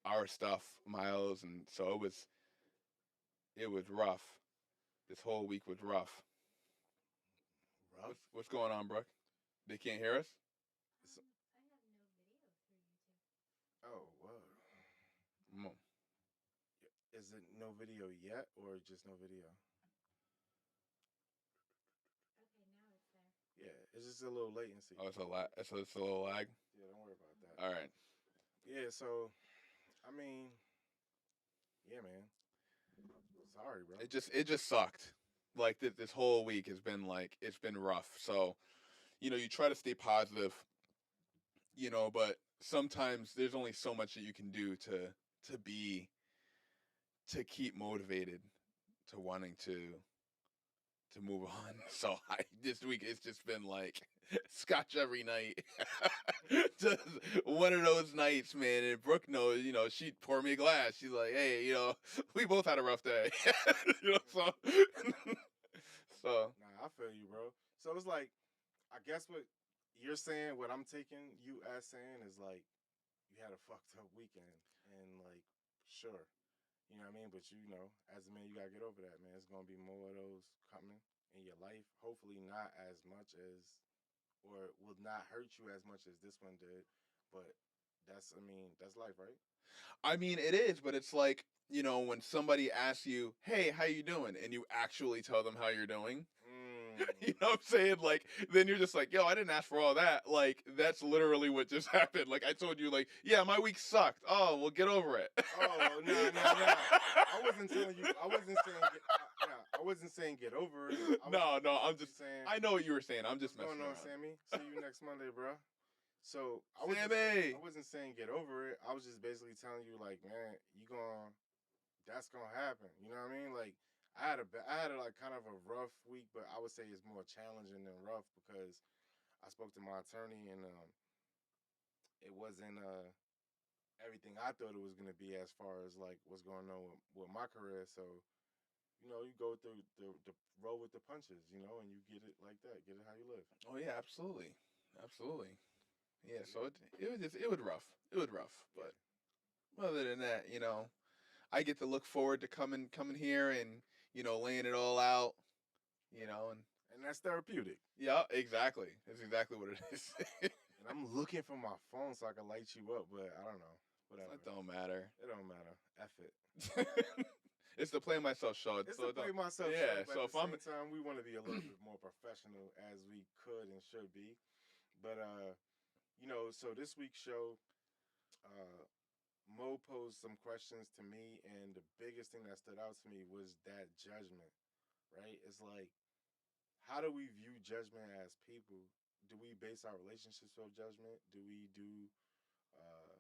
our stuff, Myles, and so it was rough. This whole week was rough. Rough. What's going on, Brooke? They can't hear us? It's, oh, whoa. Mo- Is it no video yet or just no video? Yeah, it's just a little latency. Oh, it's a little lag. Yeah, don't worry about that. All right. Yeah, so I mean, yeah, man. Sorry, bro. It just sucked. Like this whole week has been like it's been rough. So you try to stay positive, but sometimes there's only so much that you can do to be to keep motivated to wanting to move on. So this week it's just been like scotch every night. Just one of those nights, man. And Brooke knows, she'd pour me a glass. She's like, hey, we both had a rough day. So so Nah, I feel you, bro. So it's like, I guess what you're saying, what I'm taking you as saying is like, you had a fucked up weekend, and like, sure, you know what I mean. But as a man, you gotta get over that, man. It's gonna be more of those coming in your life. Hopefully, not as much as, or will not hurt you as much as this one did. But I mean, that's life, right? I mean, it is, but it's like, when somebody asks you, "Hey, how you doing?" and you actually tell them how you're doing. Mm. You know what I'm saying? Like, then you're just like, "Yo, I didn't ask for all that." Like, that's literally what just happened. Like, I told you, like, "Yeah, my week sucked." Oh, well, get over it. Oh, no, no, no. I wasn't telling you. I wasn't saying. I wasn't saying get over it. No, no, I'm You just. saying I know what you were saying. I'm just what's going messing on, around. Sammy? See you next Monday, bro. So Sammy. I wasn't saying get over it. I was just basically telling you, like, man, that's gonna happen. You know what I mean? Like, I had a, like, kind of a rough week, but I would say it's more challenging than rough because I spoke to my attorney, and it wasn't everything I thought it was gonna be as far as like what's going on with my career. So you go through the roll with the punches, and you get it like that. Get it how you live. Oh yeah, absolutely, absolutely. Yeah. Yeah, So it was rough. It was rough, yeah. but other than that, I get to look forward to coming here and laying it all out, and And that's therapeutic. yeah, exactly. That's exactly what it is. And I'm looking for my phone so I can light you up, but I don't know. Whatever. That don't matter. It don't matter. F it. It's the play myself show. It's So the it don't. play myself show, Yeah. but So at if the I'm same time, we want to be a little bit more professional as we could and should be. But so this week's show, uh, Mo posed some questions to me, and the biggest thing that stood out to me was that judgment. Right? It's like, how do we view judgment as people? Do we base our relationships off judgment? Do we do uh,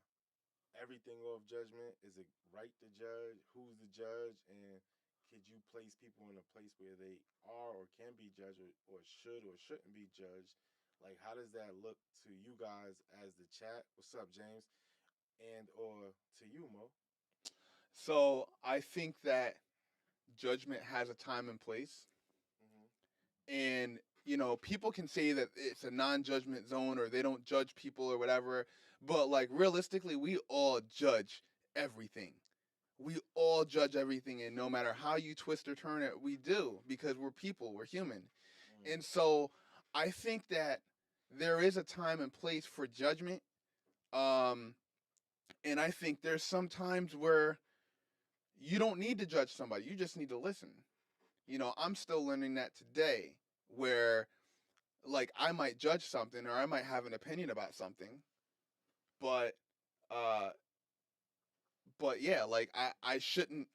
everything off judgment? Is it right to judge? Who's the judge? And could you place people in a place where they are or can be judged, or should or shouldn't be judged? Like, how does that look to you guys as the chat? What's up, James? And or to you, Mo? so I think that judgment has a time and place, Mm-hmm. and people can say that it's a non-judgment zone or they don't judge people or whatever, but like realistically, we all judge everything. We all judge everything, and no matter how you twist or turn it, we do because we're people, we're human. Mm. And so I think that there is a time and place for judgment. Um, and I think there's some times where you don't need to judge somebody, you just need to listen. I'm still learning that today, where like I might judge something or I might have an opinion about something, but uh but yeah, like I shouldn't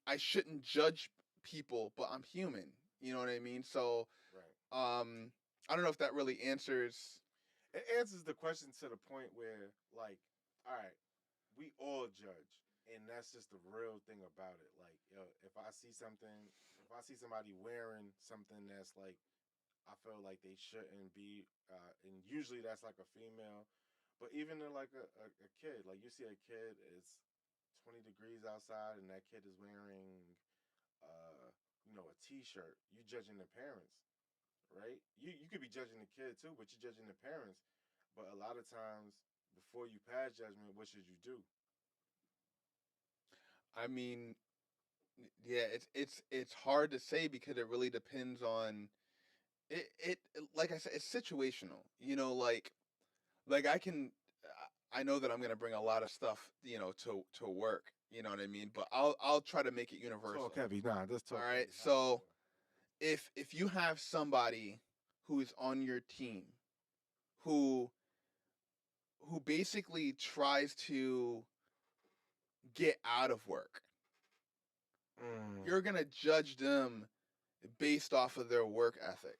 judge people, but I'm human. You know what I mean? So Right. I don't know if that really answers. It answers the question to the point where, like, all right, we all judge, and that's just the real thing about it. Like, if I see somebody wearing something that's like, I feel like they shouldn't be, and usually that's like a female, but even in like a kid, like you see a kid, it's 20 degrees outside, and that kid is wearing, a t-shirt. You judging the parents, right? You could be judging the kid too, but you're judging the parents. But a lot of times, before you pass judgment, what should you do? I mean, yeah, it's hard to say because it really depends on it. Like I said, it's situational. Like I know that I'm gonna bring a lot of stuff, to work. You know what I mean? But I'll try to make it Talk universal. heavy, nah. Just All talk right. heavy. I know you So if you have somebody who is on your team who basically tries to get out of work, are. you're gonna judge them based off of their work ethic.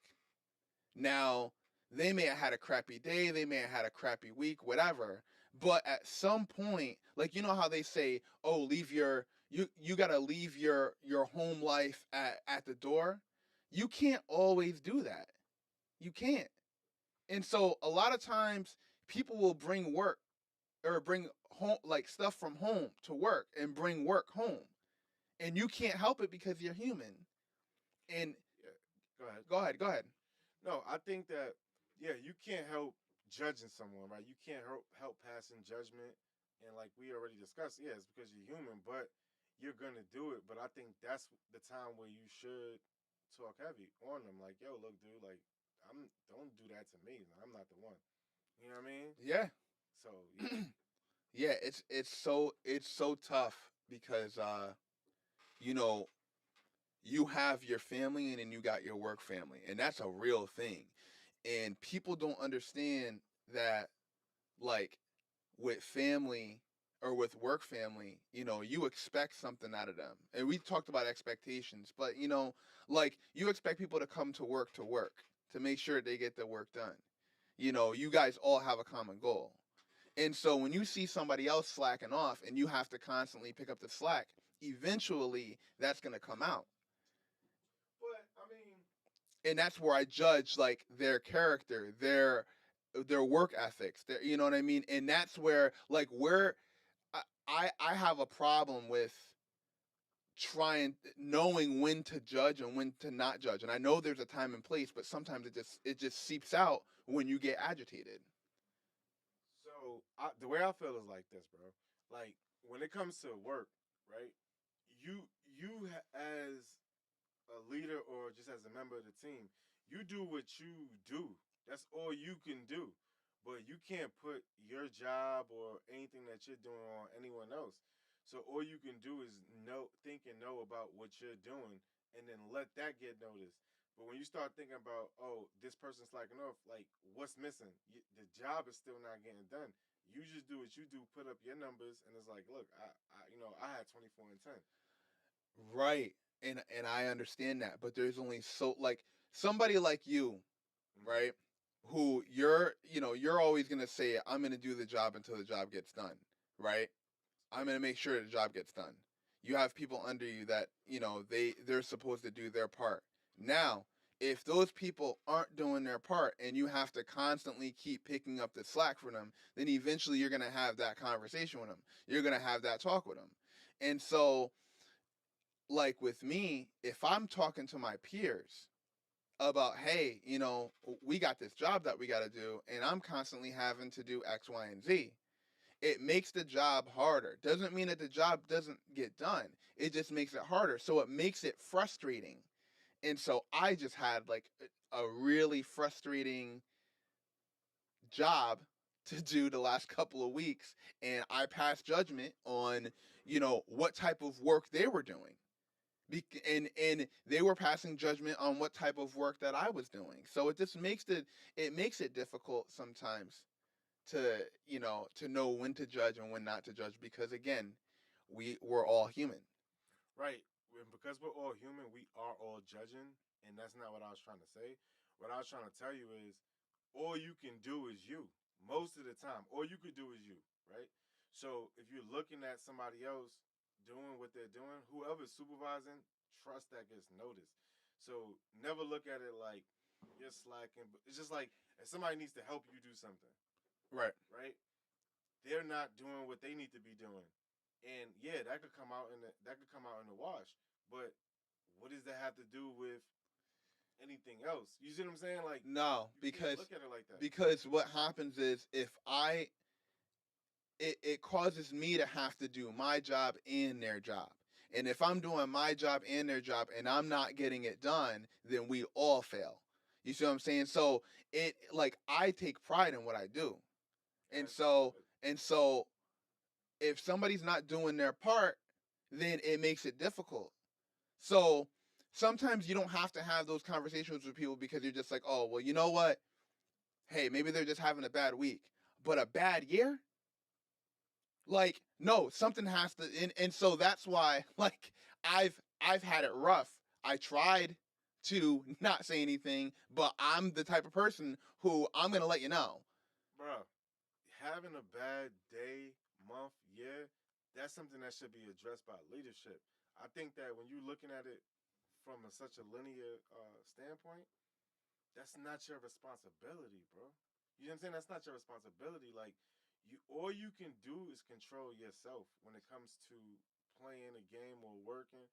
Now, they may have had a crappy day, they may have had a crappy week, whatever. But at some point, like how they say, "Oh, leave you got to leave your home life at the door." You can't always do that. You can't. And so a lot of times people will bring work or bring home like stuff from home to work and bring work home. And you can't help it because you're human. And Yeah. Go ahead. go ahead, go ahead. No, I think that yeah, you can't help judging someone, right? You can't help passing judgment, and like we already discussed, yeah, it's because you're human, but you're gonna do it. But I think that's the time where you should talk heavy on them, like, yo, look, dude, like, don't do that to me. I'm not the one. You know what I mean? Yeah. So yeah, Yeah, it's so tough because you know, you have your family and then you got your work family, and that's a real thing. And people don't understand that, like, with family or with work family, you expect something out of them. And we talked about expectations, but like, you expect people to work, to make sure they get their work done. You guys all have a common goal. And so when you see somebody else slacking off and you have to constantly pick up the slack, eventually that's going to come out. but I mean, And that's where I judge, like, their character, their work ethics, you know what I mean? And that's where, like, where I have a problem with trying knowing when to judge and when to not judge. And I know there's a time and place, but sometimes it just seeps out when you get agitated. so the way I feel is like this, bro. Like when it comes to work, right? As a leader or just as a member of the team, you do what you do. That's all you can do. But you can't put your job or anything that you're doing on anyone else. So all you can do is think and know about what you're doing and then let that get noticed. But when you start thinking about, oh, this person's slacking off, like what's missing? The job is still not getting done. You just do what you do, put up your numbers, and it's like, look, I had 24 and 10. Right. And I understand that, but there's only so, like, somebody like you, Mm-hmm. right? Who you're always going to say, I'm going to do the job until the job gets done, right? I'm going to make sure the job gets done. You have people under you that, they're supposed to do their part. Now, if those people aren't doing their part and you have to constantly keep picking up the slack for them, then eventually you're going to have that conversation with them. You're going to have that talk with them. And so, like, with me, if I'm talking to my peers about, hey, we got this job that we got to do, and I'm constantly having to do X, Y, and Z, it makes the job harder. Doesn't mean that the job doesn't get done. It just makes it harder. So it makes it frustrating. And so I just had, like, a really frustrating job to do the last couple of weeks, and I passed judgment on, what type of work they were doing. And they were passing judgment on what type of work that I was doing. So it makes it difficult sometimes to to know when to judge and when not to judge, because again, we're all human. Right. And because we're all human, we are all judging, and that's not what I was trying to say. What I was trying to tell you is all you can do is you. Most of the time, all you could do is you, right? So if you're looking at somebody else doing what they're doing, whoever's supervising, trust that gets noticed. So never look at it like you're slacking, but it's just like if somebody needs to help you do something, Right. right? They're not doing what they need to be doing. And yeah, that could come out in the wash. But what does that have to do with anything else? You see what I'm saying? Like No, you can't because look at it like that. what happens is, if I it causes me to have to do my job and their job. And if I'm doing my job and their job and I'm not getting it done, then we all fail. You see what I'm saying? So it like I take pride in what I do. And As you so should. and so if somebody's not doing their part, then it makes it difficult. So sometimes you don't have to have those conversations with people because you're just like, oh, well, you know what? Hey, maybe they're just having a bad week. But a bad year? Like, no, something has to and so that's why like I've had it rough. I tried to not say anything, but I'm the type of person who I'm gonna let you know. Bro, having a bad day, month, year, that's something that should be addressed by leadership. I think that when you're looking at it from such a linear standpoint, that's not your responsibility, bro. You know what I'm saying? That's not your responsibility. Like you, all you can do is control yourself when it comes to playing a game or working.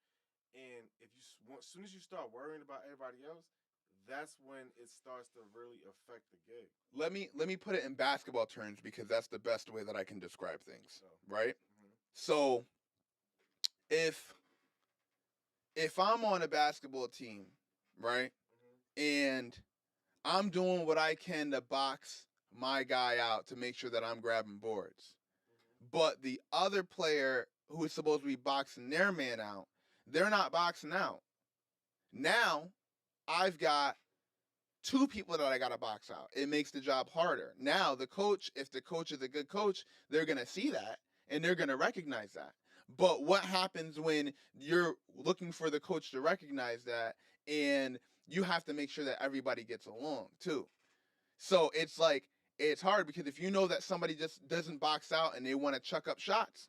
And if you, as soon as you start worrying about everybody else, that's when it starts to really affect the game. Let me put it in basketball terms because that's the best way that I can describe things, So, right? mm-hmm, So if I'm on a basketball team, right? mm-hmm, And I'm doing what I can to box my guy out to make sure that I'm grabbing boards. mm-hmm. But the other player who is supposed to be boxing their man out, they're not boxing out. Now I've got two people that I got to box out. It makes the job harder. Now, the coach, if the coach is a good coach, they're going to see that and they're going to recognize that. But what happens when you're looking for the coach to recognize that and you have to make sure that everybody gets along too? So it's like, it's hard because if you know that somebody just doesn't box out and they want to chuck up shots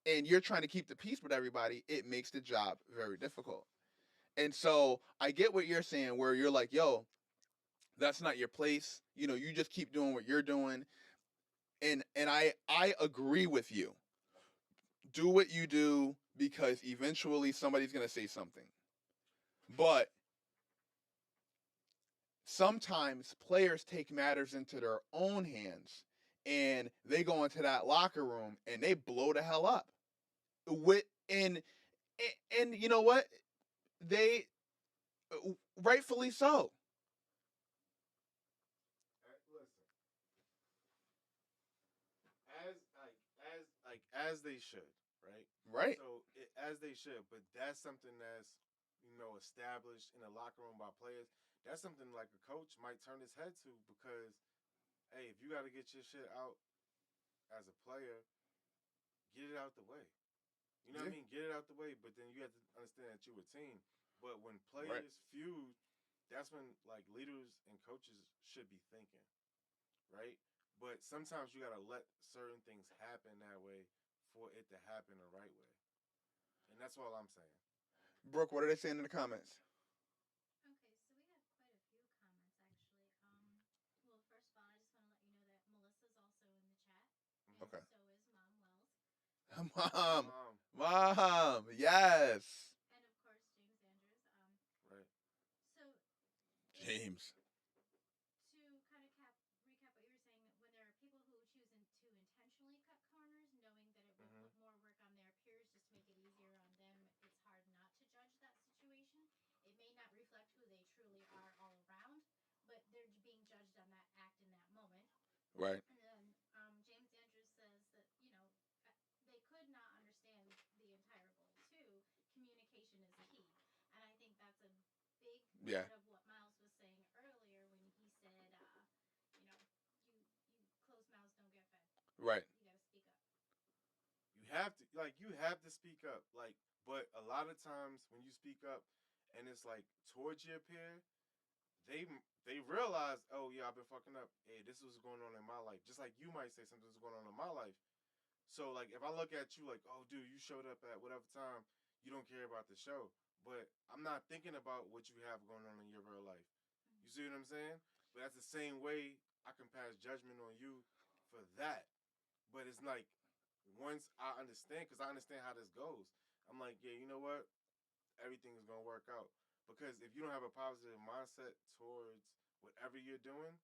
and you're trying to keep the peace with everybody, it makes the job very difficult. And so I get what you're saying, where you're like, yo, that's not your place. You know, you just keep doing what you're doing. And I agree with you. Do what you do because eventually somebody's gonna say something. But sometimes players take matters into their own hands and they go into that locker room and they blow the hell up. With and you know what? They rightfully so. Listen, as they should, right? Right. So as they should, but that's something that's established in the locker room by players. That's something like a coach might turn his head to because hey, if you got to get your shit out as a player, get it out the way. You know what Yeah. I mean? Get it out the way, but then you have to understand that you're a team. But when Right. players feud, that's when like leaders and coaches should be thinking, right? But sometimes you gotta let certain things happen that way for it to happen the right way. And that's all I'm saying. Brooke, what are they saying in the comments? Okay, so we had quite a few comments actually. Well, first of all, I just want to let you know that Melissa's also in the chat, and Mm-hmm. Okay. so is Mom Wells, Mom. Mom, Mom. Yes. and of course James Andrews. right? So it James. to kind of recap what you were saying, when there are people who choose to intentionally cut corners, knowing that it will Mm-hmm. put more work on their peers just to make it easier on them, it's hard not to judge that situation. It may not reflect who they truly are all around, but they're being judged on that act in that moment. Right. And then James Andrews says that, they could not understand the entire goal too. Communication is key. And I think that's a big Yeah. part of what Myles was saying earlier when he said, you know, you closed mouths don't get fed. Right. You got to speak up. You have to speak up. Like, but a lot of times when you speak up and it's like towards your peer, they they realize, oh yeah, I've been fucking up. Hey, this is what's going on in my life. Just like you might say something's going on in my life. So like if I look at you like, oh dude, you showed up at whatever time, you don't care about the show. But I'm not thinking about what you have going on in your real life. Mm-hmm. You see what I'm saying? But that's the same way I can pass judgment on you for that. But it's like once I understand, because I understand how this goes, I'm like, yeah, you know what? Everything is gonna work out. Because if you don't have a positive mindset towards whatever you're doing,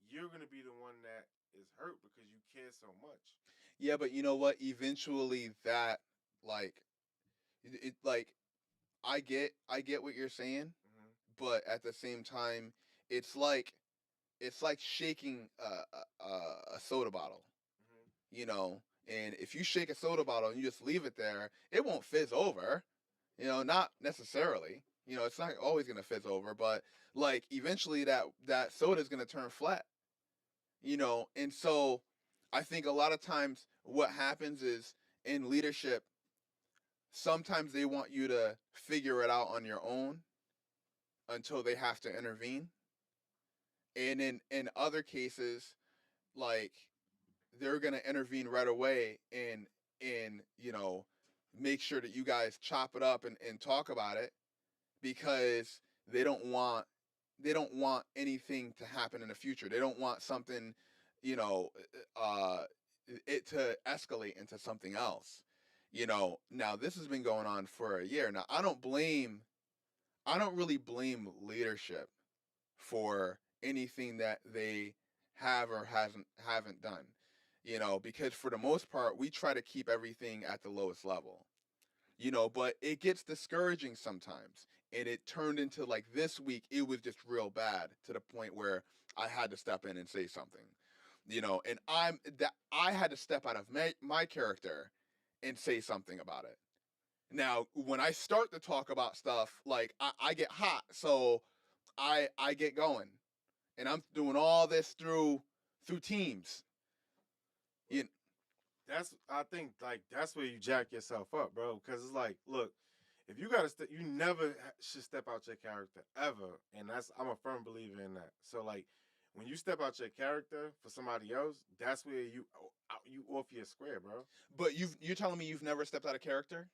you're gonna be the one that is hurt because you care so much. Yeah, but you know what? Eventually, that like like I get what you're saying, Hmm. but at the same time, it's like it's like shaking a soda bottle, Hmm. you know. And if you shake a soda bottle and you just leave it there, it won't fizz over. You know, not necessarily. You know, it's not always gonna fizz over, but like eventually that soda is gonna turn flat. You know, and so I think a lot of times what happens is in leadership, sometimes they want you to figure it out on your own until they have to intervene. And in other cases, like they're gonna intervene right away and make sure that you guys chop it up and talk about it because they don't want they don't want anything to happen in the future. They don't want something, you know, uh, it to escalate into something else. You know, now this has been going on for a year. Now I don't really blame leadership for anything that they have or hasn't haven't done. You know, because for the most part, we try to keep everything at the lowest level. You know, but it gets discouraging sometimes. And it turned into like this week, it was just real bad to the point where I had to step in and say something. You know, and I had to step out of my character and say something about it. Now, when I start to talk about stuff, like I get hot, so I get going, and I'm doing all this through Teams. You, That's I think like that's where you jack yourself up, bro. Because it's like, look, if you gotta, you never should step out your character ever, and I'm a firm believer in that. So like, when you step out your character for somebody else, that's where you off your square, bro. but you're telling me you've never stepped out of character?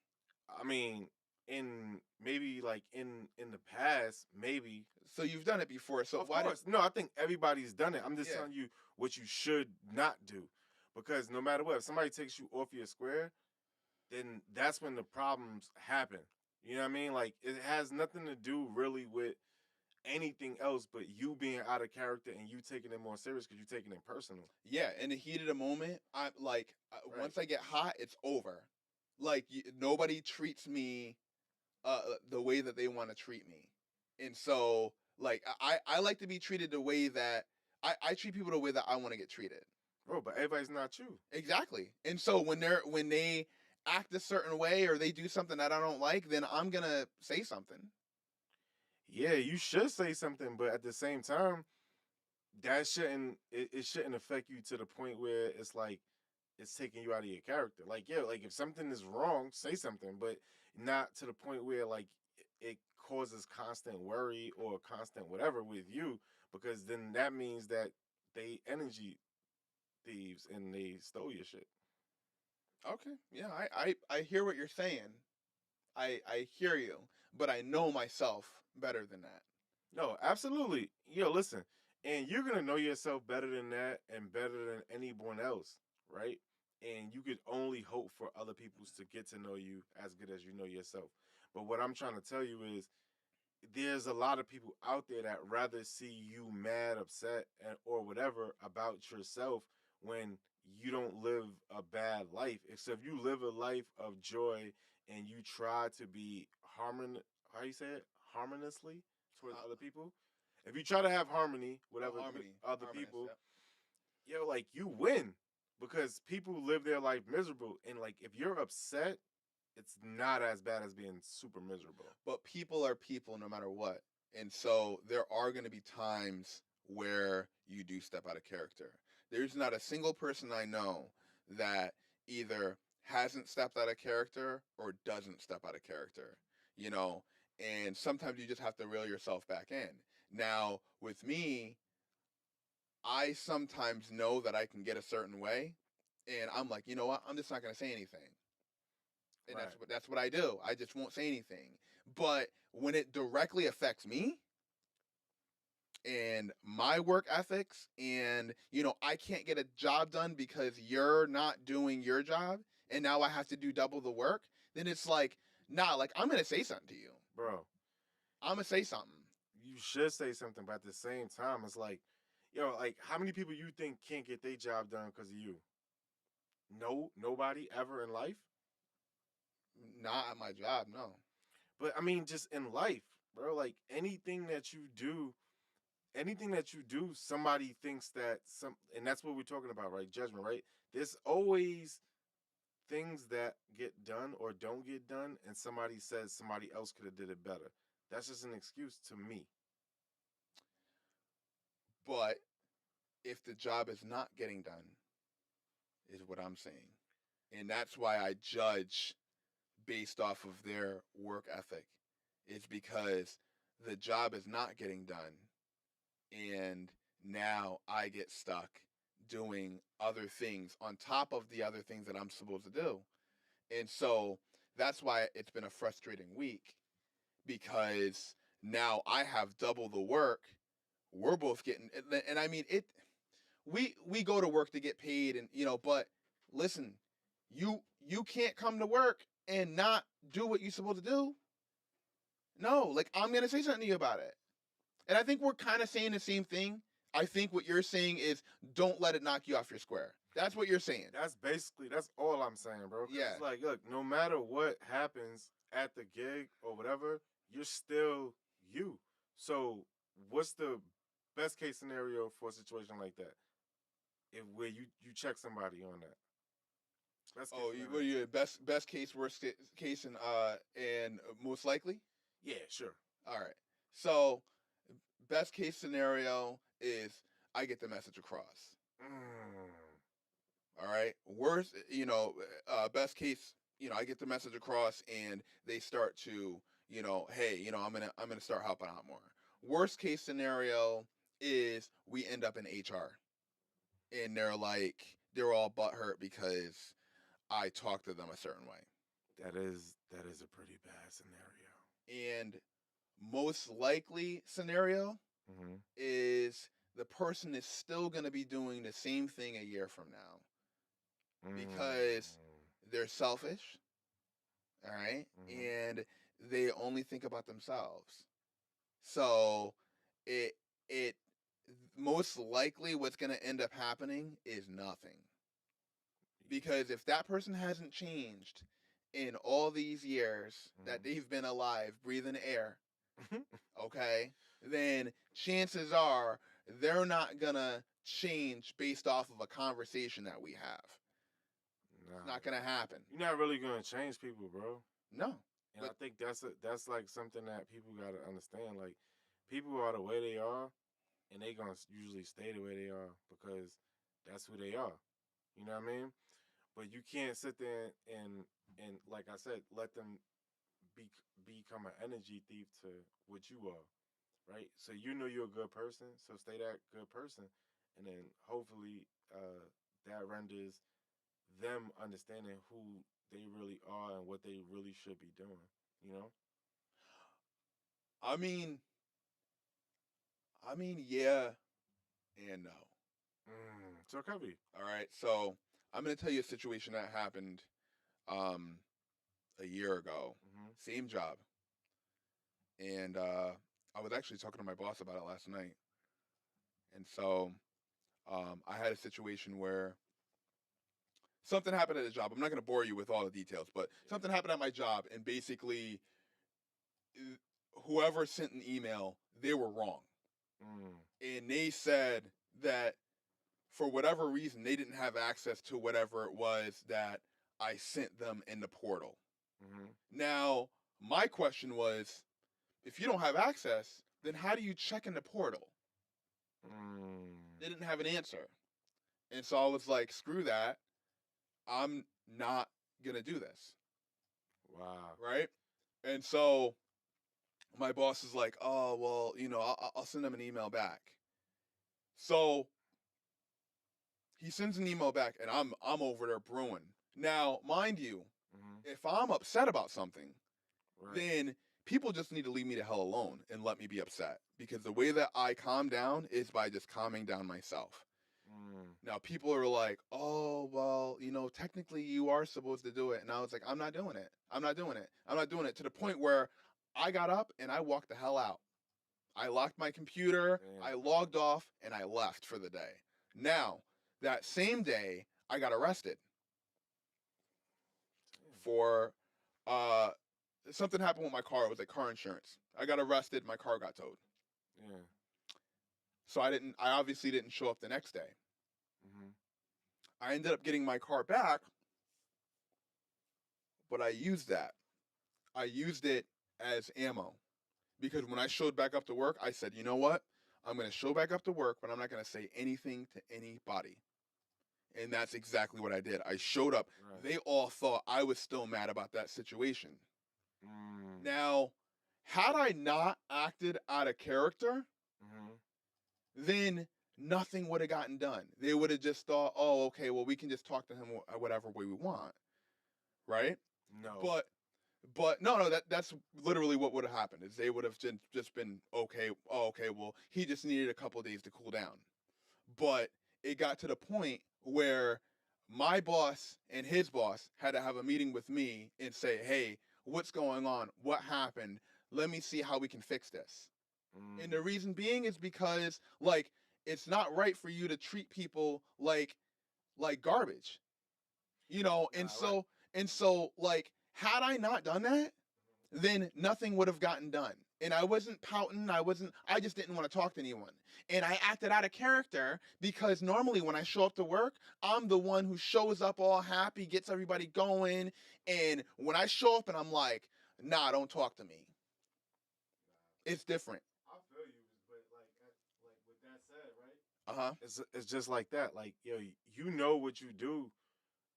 I mean, in maybe like in the past, maybe. So you've done it before. So Of why did? course, no. I think everybody's done it. I'm just Yeah. telling you what you should not do, because no matter what, if somebody takes you off your square, then that's when the problems happen. You know what I mean? Like it has nothing to do really with anything else but you being out of character and you taking it more serious because you're taking it personal. Yeah, in the heat of the moment, I like Right. once I get hot, it's over. Like nobody treats me the way that they want to treat me, and so like I like to be treated the way that I treat people the way that I want to get treated. Bro, but everybody's not you. Exactly. And so when they act a certain way or they do something that I don't like, then I'm gonna say something. Yeah, you should say something, but at the same time, it shouldn't affect you to the point where it's like it's taking you out of your character. Like, yeah, like if something is wrong, say something, but not to the point where like it causes constant worry or constant whatever with you, because then that means that they energy thieves and they stole your shit. Okay. Yeah, I hear what you're saying. I hear you, but I know myself better than that. No, absolutely. Yo, listen, and you're gonna know yourself better than that and better than anyone else, right? And you could only hope for other people to get to know you as good as you know yourself. But what I'm trying to tell you is there's a lot of people out there that rather see you mad, upset, or whatever about yourself when you don't live a bad life. Except you live a life of joy and you try to be how you say it, harmoniously towards Uh, other people. If you try to have harmony, whatever with harmony, other harmonious. people, Yep. yo, like you win because people live their life miserable. And like if you're upset, it's not as bad as being super miserable. But people are people no matter what. And so there are going to be times where you do step out of character. There's not a single person I know that either hasn't stepped out of character or doesn't step out of character, you know, and sometimes you just have to reel yourself back in. Now, with me, I sometimes know that I can get a certain way, and I'm like, you know what? I'm just not going to say anything, and Right. that's what I do. I just won't say anything. But when it directly affects me and my work ethics, and I can't get a job done because you're not doing your job, and now I have to do double the work, then it's like, nah, like I'm gonna say something to you. Bro, I'm gonna say something. you should say something, but at the same time, it's like, yo, like how many people you think can't get their job done because of you? No, nobody ever in life. Not at my job, no. But I mean, just in life, bro. Like anything that you do, somebody thinks that and that's what we're talking about, right? Judgment, right? There's always things that get done or don't get done, and somebody says somebody else could have did it better. That's just an excuse to me. But if the job is not getting done, is what I'm saying. And that's why I judge based off of their work ethic. It's because the job is not getting done. And now I get stuck doing other things on top of the other things that I'm supposed to do. And so that's why it's been a frustrating week because now I have double the work. We're both getting, and I mean it. We go to work to get paid, and but listen, you can't come to work and not do what you're supposed to do. No, like I'm gonna say something to you about it, and I think we're kind of saying the same thing. I think what you're saying is don't let it knock you off your square. That's what you're saying. That's all I'm saying, bro. Yeah. It's like, look, no matter what happens at the gig or whatever, you're still you. So, what's the best case scenario for a situation like that? If where you check somebody on that. Best case Oh, what are scenario. you best case, worst case, and most likely? Yeah, sure. All right. So, best case scenario is I get the message across. All right. Worst, best case, I get the message across and they start to, hey, I'm gonna start helping out more. Worst case scenario is we end up in HR and they're all butthurt because I talk to them a certain way. That is a pretty bad scenario. And most likely scenario is the person is still going to be doing the same thing a year from now because they're selfish, all right? And they only think about themselves. So it most likely what's going to end up happening is nothing. Because if that person hasn't changed in all these years that they've been alive, breathing air, okay, then chances are they're not gonna change based off of a conversation that we have. Nah, It's not gonna happen. you're not really gonna change people, bro. No. And I think that's like something that people gotta understand. Like, people are the way they are, and they gonna usually stay the way they are because that's who they are. You know what I mean? But you can't sit there and like I said, let them be become an energy thief to what you are, right? So you know you're a good person, so stay that good person, and then hopefully that renders them understanding who they really are and what they really should be doing. You know? I mean, yeah and no. So Cubby. All right. So I'm gonna tell you a situation that happened um a year ago. Same job. And I was actually talking to my boss about it last night. And so I had a situation where something happened at the job. I'm not going to bore you with all the details, but something happened at my job, and basically, whoever sent an email, they were wrong. And they said that for whatever reason, they didn't have access to whatever it was that I sent them in the portal. Now, my question was, if you don't have access, then how do you check in the portal? They didn't have an answer. And so I was like, screw that. I'm not going to do this. Wow. Right? And so my boss is like, oh, well, I'll send them an email back. So he sends an email back, and I'm over there brewing. Now, mind you, if I'm upset about something, then people just need to leave me the hell alone and let me be upset. Because the way that I calm down is by just calming down myself. Now, people are like, oh, well, technically you are supposed to do it. And I was like, I'm not doing it. I'm not doing it. I'm not doing it, to the point where I got up and I walked the hell out. I locked my computer, I logged off, and I left for the day. Now, that same day, I got arrested. for uh something happened with my car. It was like car insurance. I got arrested. My car got towed. Yeah. So I obviously didn't show up the next day. Mhm. I ended up getting my car back, but I used that. I used it as ammo because when I showed back up to work, I said, you know what? I'm going to show back up to work, but I'm not going to say anything to anybody. And that's exactly what I did. I showed up. Right. They all thought I was still mad about that situation. Mm. Now, had I not acted out of character, Mhm. then nothing would have gotten done. They would have just thought, oh, okay, well, we can just talk to him whatever way we want. Right? No. But no, that's literally what would have happened. Is they would have just been okay. Oh, okay, well, he just needed a couple days to cool down. But it got to the point where my boss and his boss had to have a meeting with me and say, hey, what's going on? What happened? Let me see how we can fix this. And the reason being is because like it's not right for you to treat people like garbage. You know, Nah, and so like had I not done that, then nothing would have gotten done. And I wasn't pouting, I just didn't want to talk to anyone. And I acted out of character because normally when I show up to work, I'm the one who shows up all happy, gets everybody going. And when I show up and I'm like, nah, don't talk to me. It's different. I feel you, but like with that said, right? Uh-huh. It's just like that. Like yo, you know what you do,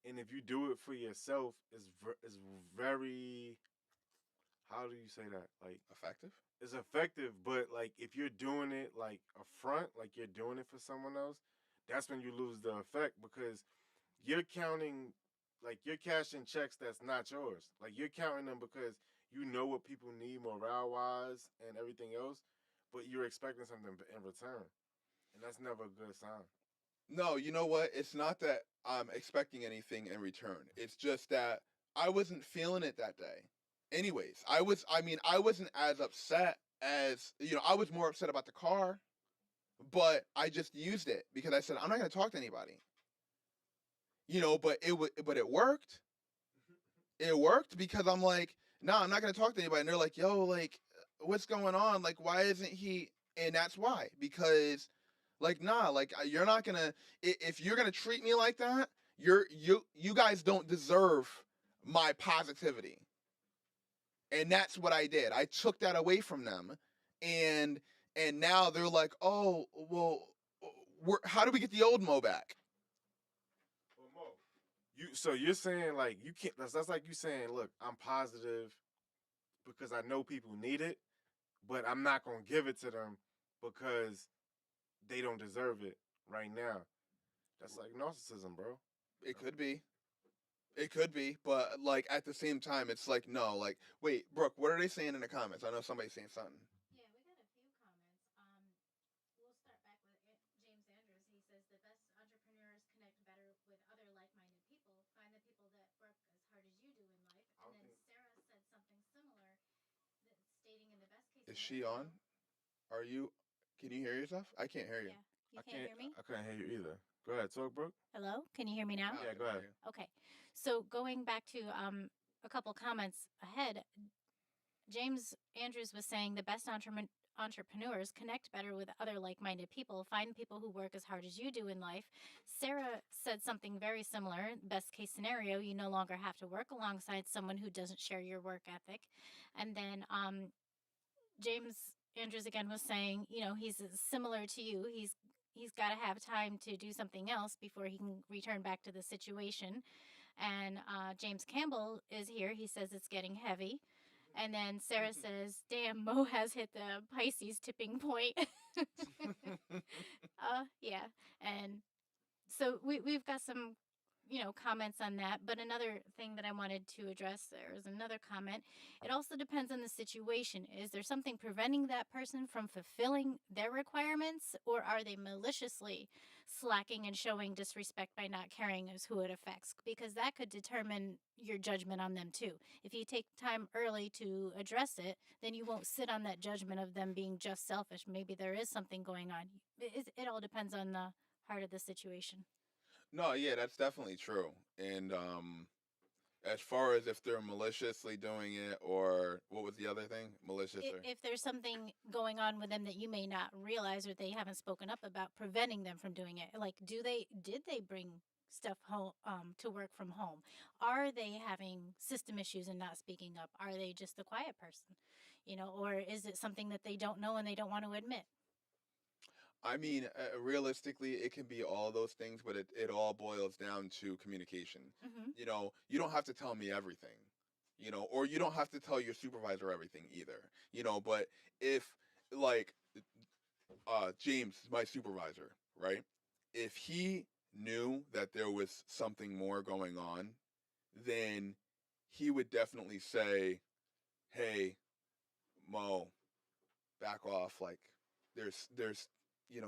and if you do it for yourself, it's very. How do you say that? Like Effective? it's effective, but like if you're doing it like a front, like you're doing it for someone else, that's when you lose the effect because you're counting, like you're cashing checks that's not yours. Like you're counting them because you know what people need morale wise and everything else, but you're expecting something in return, and that's never a good sign. No, you know what? It's not that I'm expecting anything in return. It's just that I wasn't feeling it that day. Anyways, I wasn't as upset as, I was more upset about the car, but I just used it because I said I'm not going to talk to anybody. But it worked. It worked because I'm like, no, I'm not going to talk to anybody. And they're like, yo, like what's going on? Like why isn't he? And that's why, because like, nah, like you're not gonna if you're gonna treat me like that, you guys don't deserve my positivity. And that's what I did. I took that away from them, and now they're like, oh, well, how do we get the old Mo back? Well, Mo, so you're saying like you can't. That's like you saying, look, I'm positive because I know people need it, but I'm not gonna give it to them because they don't deserve it right now. That's like narcissism, bro. It could be. It could be, but like at the same time, it's like no, like wait, Brooke, what are they saying in the comments? I know somebody's saying something. Yeah, we got a few comments. We'll start back with James Andrews. He says the best entrepreneurs connect better with other like-minded people. Find the people that work as hard as you do in life. I And then think Sarah said something similar, stating in the best case Is she on? scenario. Are you? Can you hear yourself? I can't hear you. Yeah, you I can't can't. hear me. I couldn't hear you either. Go ahead, talk, bro. Hello, can you hear me now? Now I Yeah, can go hear ahead. you. Okay, so going back to a couple comments ahead, James Andrews was saying the best entrepreneurs connect better with other like minded people, find people who work as hard as you do in life. Sarah said something very similar. Best case scenario, you no longer have to work alongside someone who doesn't share your work ethic. And then James Andrews again was saying, he's similar to you. He's got to have time to do something else before he can return back to the situation. And James Campbell is here. He says it's getting heavy. And then Sarah says, damn, Mo has hit the Pisces tipping point. Yeah. And so we've got some, comments on that. But another thing that I wanted to address, there is another comment. It also depends on the situation. Is there something preventing that person from fulfilling their requirements, or are they maliciously slacking and showing disrespect by not caring as who it affects? Because that could determine your judgment on them too. If you take time early to address it, then you won't sit on that judgment of them being just selfish. Maybe there is something going on. It all depends on the heart of the situation. No, yeah, that's definitely true. And As far as if they're maliciously doing it, or what was the other thing? Malicious or If there's something going on with them that you may not realize or they haven't spoken up about, preventing them from doing it, like did they bring stuff home to work from home? Are they having system issues and not speaking up? Are they just a quiet person? Or is it something that they don't know and they don't want to admit? I mean, realistically, it can be all those things, but it all boils down to communication. Hmm. You don't have to tell me everything, or you don't have to tell your supervisor everything either, but if, like, James, my supervisor, right? If he knew that there was something more going on, then he would definitely say, hey, Mo, back off. Like, there's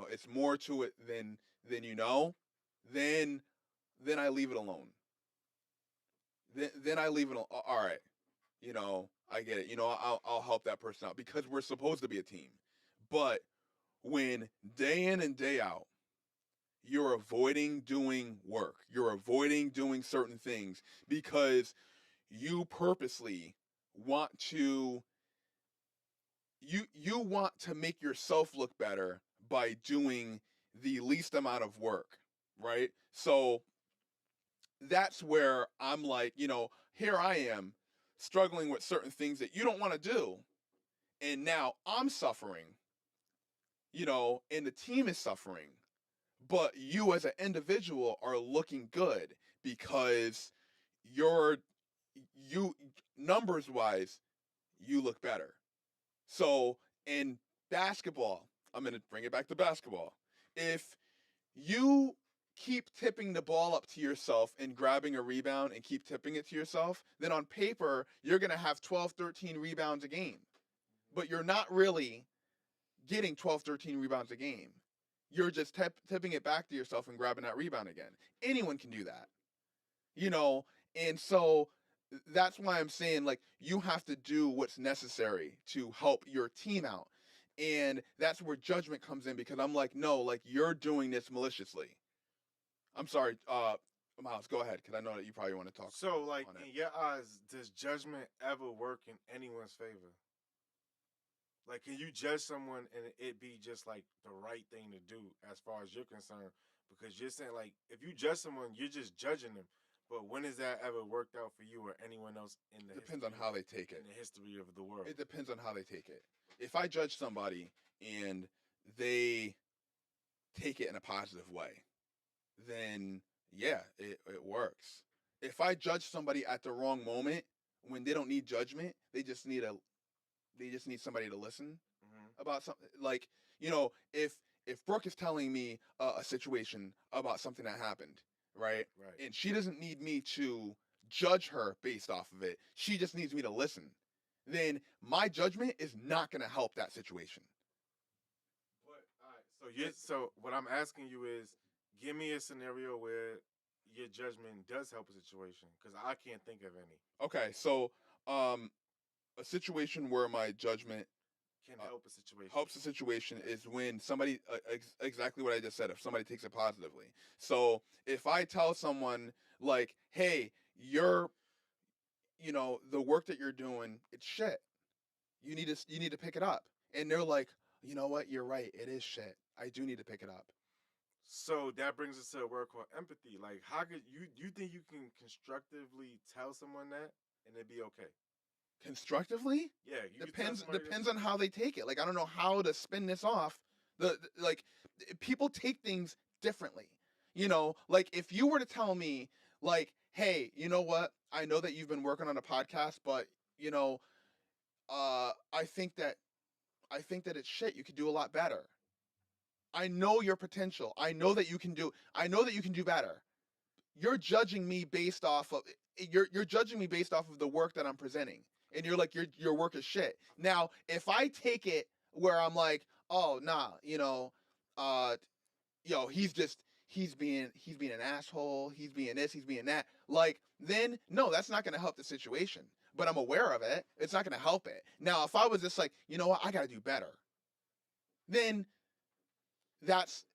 it's more to it than then then I leave it alone. Then I leave it all right. I get it. I'll help that person out because we're supposed to be a team. But when day in and day out you're avoiding doing work, you're avoiding doing certain things because you purposely want to you want to make yourself look better by doing the least amount of work, right? So that's where I'm like, here I am struggling with certain things that you don't want to do, and now I'm suffering, and the team is suffering, but you as an individual are looking good because you're you numbers wise you look better. So in basketball, I'm going to bring it back to basketball. If you keep tipping the ball up to yourself and grabbing a rebound and keep tipping it to yourself, then on paper, you're going to have 12, 13 rebounds a game. But you're not really getting 12, 13 rebounds a game. You're just tipping it back to yourself and grabbing that rebound again. Anyone can do that, and so that's why I'm saying, like, you have to do what's necessary to help your team out. And that's where judgment comes in, because I'm like, no, like, you're doing this maliciously. I'm sorry, Myles, go ahead, because I know that you probably want to talk. So, like, on it. in your eyes, does judgment ever work in anyone's favor? Like, can you judge someone and it be just like the right thing to do as far as you're concerned? Because you're saying, like, if you judge someone, you're just judging them. But when has that ever worked out for you or anyone else in the Depends on how they take it. in the history of the world? It depends on how they take it. If I judge somebody and they take it in a positive way, then yeah, it works. If I judge somebody at the wrong moment, when they don't need judgment, they just need somebody to listen about something. Like, if Brooke is telling me a situation about something that happened, right? Right. And she doesn't need me to judge her based off of it. She just needs me to listen. Then my judgment is not going to help that situation. But all right, so what I'm asking you is, give me a scenario where your judgment does help a situation, because I can't think of any. Okay, so a situation where my judgment Can help a situation. helps the situation is when somebody, exactly what I just said, if somebody takes it positively. So if I tell someone, like, hey, the work that you're doing, it's shit, you need to pick it up, and they're like, you know what, you're right, it is shit, I do need to pick it up. So that brings us to a word called empathy. Like, how could you think you can constructively tell someone that and it'd be okay? Constructively, Yeah, you could tell somebody depends on how they take it. Like, I don't know how to spin this off. Like, people take things differently. Like, if you were to tell me, like, hey, you know what? I know that you've been working on a podcast, but I think that it's shit. You could do a lot better. I know your potential. I know that you can do better. You're judging me based off of you're judging me based off of the work that I'm presenting. And you're like, your work is shit. Now, if I take it where I'm like, oh nah, he's being an asshole, he's being this, he's being that, like, then no, that's not gonna help the situation. But I'm aware of it, it's not gonna help it. Now, if I was just like, you know what, I gotta do better, then that's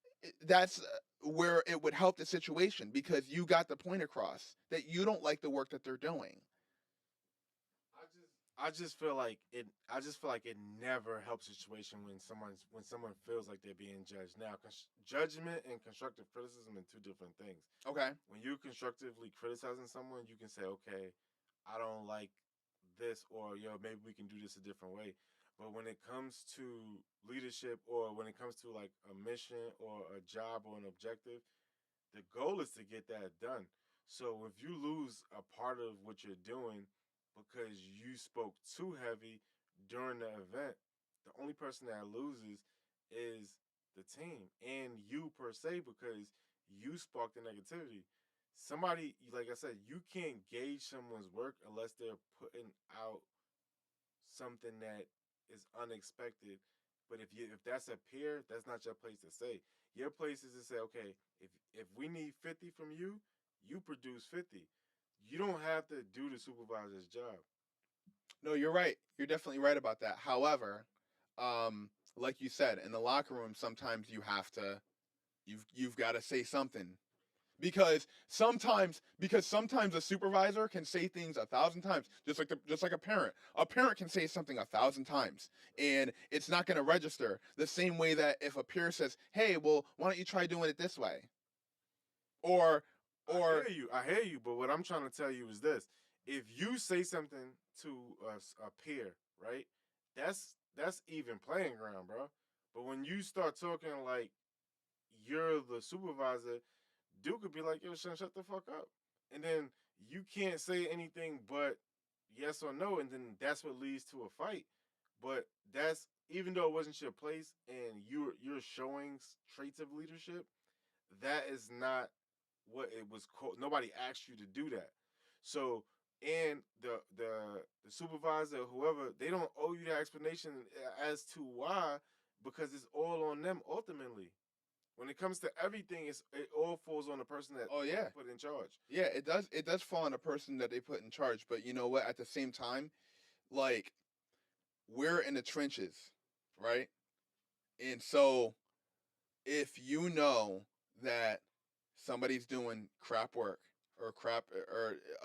that's where it would help the situation, because you got the point across that you don't like the work that they're doing. I just feel like it. I just feel like it never helps a situation when someone feels like they're being judged. Now, judgment and constructive criticism are two different things. Okay. When you're constructively criticizing someone, you can say, "Okay, I don't like this," or "Yo, maybe we can do this a different way." But when it comes to leadership, or when it comes to like a mission or a job or an objective, the goal is to get that done. So if you lose a part of what you're doing because you spoke too heavy during the event, the only person that loses is the team and you per se, because you sparked the negativity. Somebody, like I said, you can't gauge someone's work unless they're putting out something that is unexpected. But if that's a peer, that's not your place to say. Your place is to say, okay, if we need 50 from you, you produce 50. You don't have to do the supervisor's job. No, you're right. You're definitely right about that. However, like you said, in the locker room, sometimes you've got to say something, because sometimes a supervisor can say things 1,000 times, just like a parent. A parent can say something 1,000 times, and it's not going to register the same way that if a peer says, "Hey, well, why don't you try doing it this way?" Or I or hear you. I hear you. But what I'm trying to tell you is this: if you say something to a peer, right? That's even playing ground, bro. But when you start talking like you're the supervisor, Duke could be like, "Yo, son, shut the fuck up," and then you can't say anything but yes or no, and then that's what leads to a fight. But that's even though it wasn't your place, and you're showing traits of leadership. That is not what it was called. Nobody asked you to do that. So, and the supervisor, whoever, they don't owe you that explanation as to why, because it's all on them ultimately. When it comes to everything, it all falls on the person that oh yeah, put in charge. yeah, it does fall on a person that they put in charge. But you know what? At the same time, like, we're in the trenches, right? And so if you know that somebody's doing crap work, or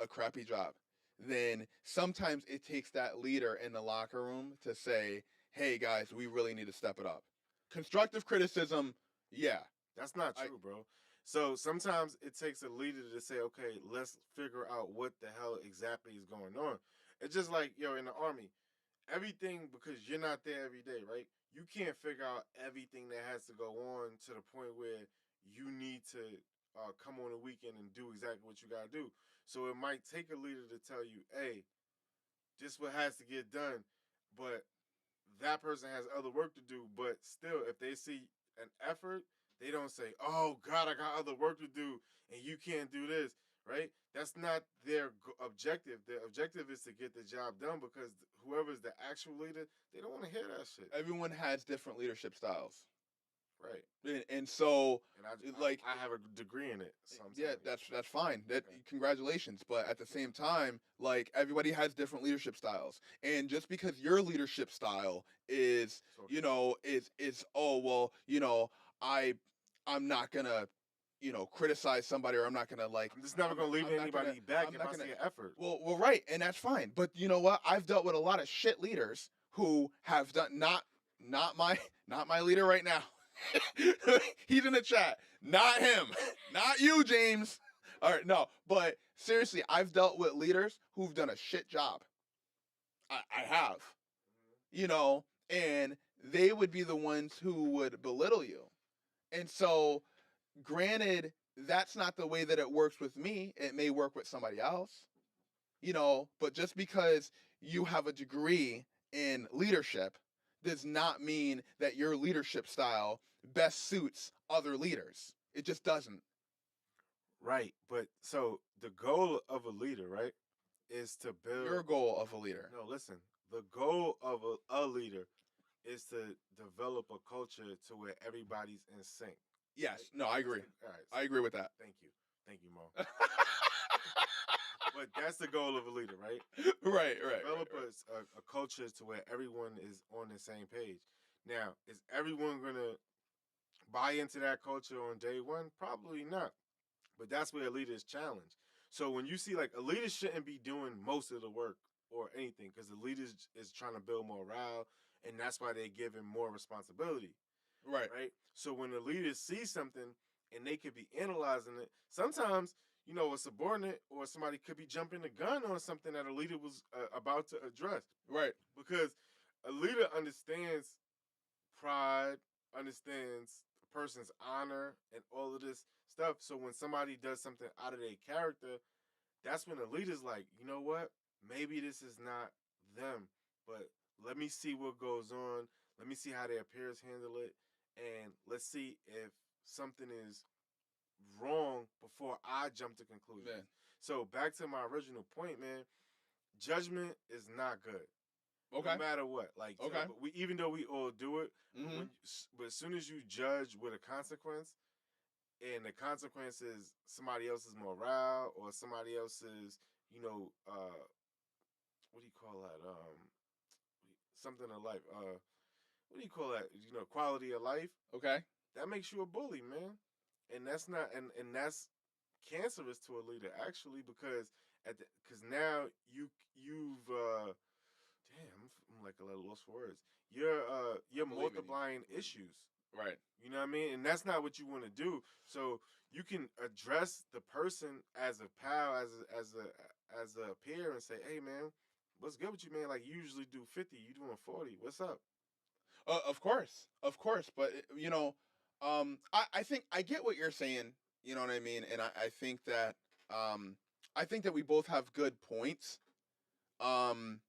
a crappy job, then sometimes it takes that leader in the locker room to say, "Hey guys, we really need to step it up." Constructive criticism, yeah. That's not I true, bro. So sometimes it takes a leader to say, okay, let's figure out what the hell exactly is going on. It's just like, yo, in the army, everything, because you're not there every day, right? You can't figure out everything that has to go on to the point where you need to come on a weekend and do exactly what you got to do. So it might take a leader to tell you, hey, this what has to get done, but that person has other work to do. But still, if they see an effort, they don't say, "Oh God, I got other work to do, and you can't do this." Right? That's not their objective. Their objective is to get the job done, because whoever's the actual leader, they don't want to hear that shit. Everyone has different leadership styles, Right? and so, And like, I have a degree in it. So I'm yeah, telling that's fine. That Okay. Congratulations, but at the same time, like, everybody has different leadership styles, and just because your leadership style is, So is, oh well, I I'm not gonna, criticize somebody, or I'm not gonna, like, I'm just never gonna leave I'm not gonna anybody back I'm if not I gonna see an effort. well, right, and that's fine. But you know what? I've dealt with a lot of shit leaders who have done, not my not my leader right now. He's in the chat. Not him. Not you, James. All right, no. But seriously, I've dealt with leaders who've done a shit job. I have, and they would be the ones who would belittle you. And so, granted, that's not the way that it works with me. It may work with somebody else, but just because you have a degree in leadership does not mean that your leadership style best suits other leaders. It just doesn't. Right, but so the goal of a leader, right, is to build. Your goal of a leader. No, listen. The goal of a leader is to develop a culture to where everybody's in sync. Yes. Right? No, I agree. All right. I agree with that. Thank you, Mo. But that's the goal of a leader, right? Right. Develop a culture to where everyone is on the same page. Now, is everyone gonna buy into that culture on day one? Probably not. But that's where a leader is challenged. So when you see like a leader shouldn't be doing most of the work or anything because the leader is trying to build morale and that's why they give him more responsibility, Right. right? So when the leader sees something and they could be analyzing it, sometimes a subordinate or somebody could be jumping the gun on something that a leader was about to address Right. because a leader understands pride, understands a person's honor, and all of this stuff. So when somebody does something out of their character, that's when the leader's like, you know what? Maybe this is not them, but let me see what goes on. Let me see how their peers handle it, and let's see if something is wrong before I jump to conclusions. Man. So back to my original point, man. Judgment is not good. Okay. No matter what, like, Okay. but even though we all do it, Mm-hmm. but as soon as you judge with a consequence, and the consequence is somebody else's morale or somebody else's, what do you call that? Something of life. What do you call that? Quality of life. Okay. That makes you a bully, man, and that's not, and that's cancerous to a leader actually because because now you've damn, I'm like a little lost for words. You're Believe in you. multiplying issues. Right. You know what I mean? And that's not what you want to do. So you can address the person as a pal, as a peer, and say, "Hey, man, what's good with you, man? Like you usually do 50, you doing 40. What's up?" Of course, but I think I get what you're saying. You know what I mean, and I think that we both have good points. Um,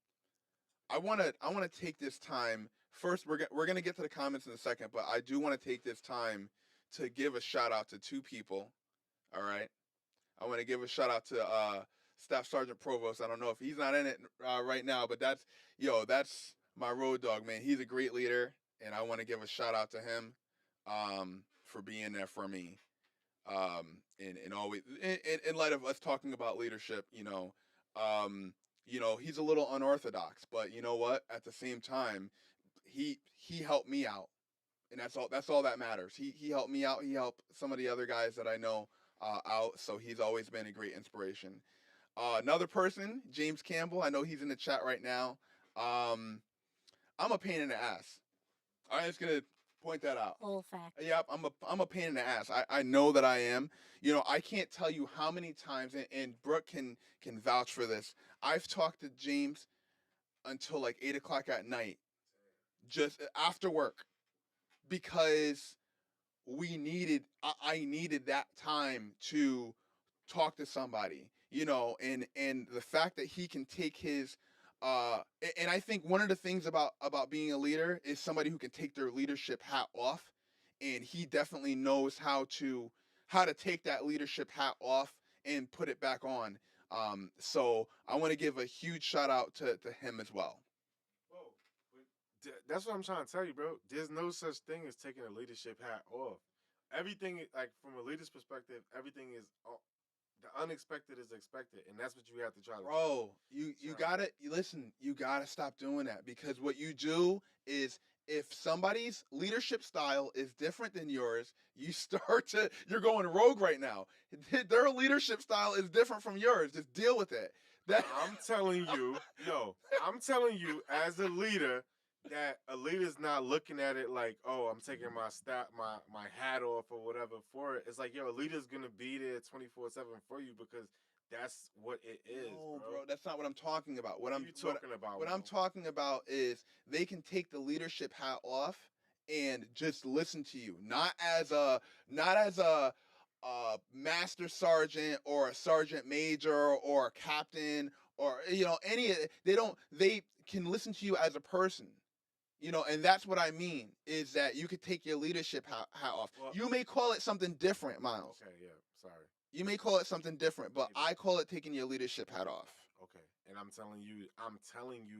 I wanna take this time first. We're gonna get to the comments in a second, but I do want to take this time to give a shout out to two people. All right, I want to give a shout out to Staff Sergeant Provost. I don't know if he's not in it right now, but that's my road dog, man. He's a great leader, and I want to give a shout out to him for being there for me. And always in light of us talking about leadership, he's a little unorthodox, but you know what? At the same time, he helped me out, and that's all that matters. He helped me out. He helped some of the other guys that I know out. So he's always been a great inspiration. Another person, James Campbell. I know he's in the chat right now. I'm a pain in the ass. I'm just gonna point that out. Full fact. Yep, I'm a pain in the ass. I know that I am. I can't tell you how many times, and Brooke can vouch for this. I've talked to James until like 8 o'clock at night, just after work, because I needed that time to talk to somebody, and the fact that he can take his and I think one of the things about being a leader is somebody who can take their leadership hat off, and he definitely knows how to take that leadership hat off and put it back on. So I want to give a huge shout out to him as well. Whoa, that's what I'm trying to tell you, bro. There's no such thing as taking a leadership hat off. Everything, like from a leader's perspective, everything is the unexpected is expected, and that's what you have to try to. Bro, you gotta listen. You gotta stop doing that, because what you do is, if somebody's leadership style is different than yours, you're going rogue right now. Their leadership style is different from yours. Just deal with it. I'm telling you, I'm telling you as a leader that a leader's not looking at it like, oh, I'm taking my hat off or whatever for it. It's like, a leader's gonna be there 24/7 for you because that's what it is. No, bro. that's not what I'm talking about. What are you talking about? What I'm talking about is they can take the leadership hat off and just listen to you, not as a master sergeant or a sergeant major or a captain, or they can listen to you as a person. And that's what I mean, is that you could take your leadership hat off. Well, you may call it something different, Myles. Okay, yeah, sorry. You may call it something different, but Maybe. I call it taking your leadership hat off. Okay, and I'm telling you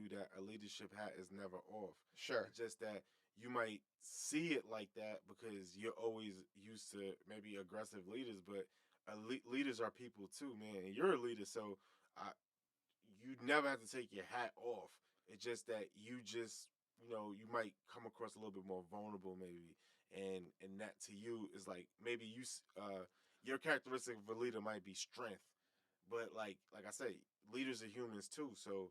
that a leadership hat is never off. Sure. It's just that you might see it like that because you're always used to maybe aggressive leaders, but leaders are people too, man. And you're a leader, so you never have to take your hat off. It's just that you might come across a little bit more vulnerable, maybe, and that to you is like maybe your characteristic of a leader might be strength, but like I say, leaders are humans too, so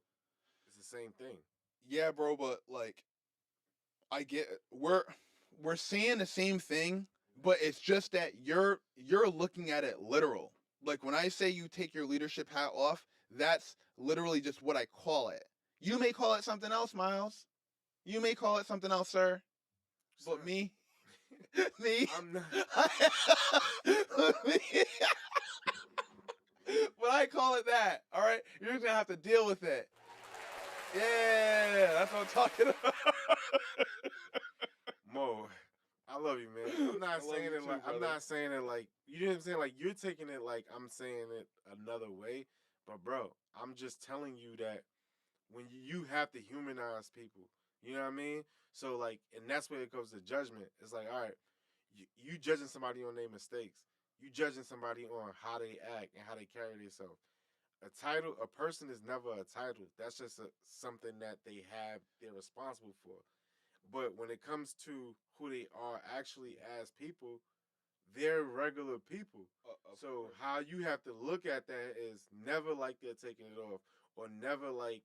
it's the same thing. Yeah, bro, but like I get we're saying the same thing, but it's just that you're looking at it literal. Like when I say you take your leadership hat off, that's literally just what I call it. You may call it something else, Miles. You may call it something else, sir. But Sir, me, me, I'm not. me, but I call it that. All right, you're just gonna have to deal with it. Yeah, that's what I'm talking about. Mo, I love you, man. I'm I not love saying you it too, like I'm brother. not saying it like you know what I'm saying. Like you're taking it like I'm saying it another way, but bro, I'm just telling you that when you have to humanize people, you know what I mean. So like, and that's where it comes to judgment. It's like, all right, you judging somebody on their mistakes. You judging somebody on how they act and how they carry themselves. A person is never a title. That's just something that they have. They're responsible for. But when it comes to who they are actually as people, they're regular people. Of So course. how you have to look at that is never like they're taking it off, or never like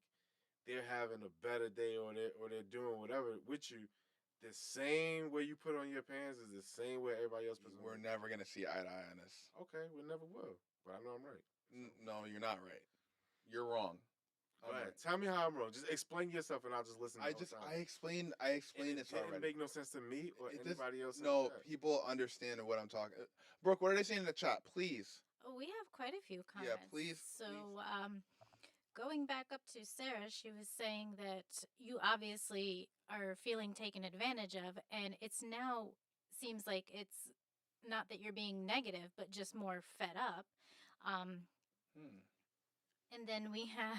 they're having a better day, or they're doing whatever with you. The same way you put on your pants is the same way everybody else puts on. We're never gonna see eye to eye on this. Okay, we never will, but I know I'm right. No, you're not right. You're wrong. Go I'm ahead. right. Tell me how I'm wrong. Just explain yourself, and I'll just listen. I The whole just time. I explained And it this didn't already. make no sense to me or It does, anybody else. In the no, chat. people understand what I'm talking. Brooke, what are they saying in the chat? Please. Oh, we have quite a few Yeah, comments. please, So, please. going back up to Sarah, she was saying that you obviously are feeling taken advantage of, and it's now seems like it's not that you're being negative, but just more fed up. Um, Hmm. and then we have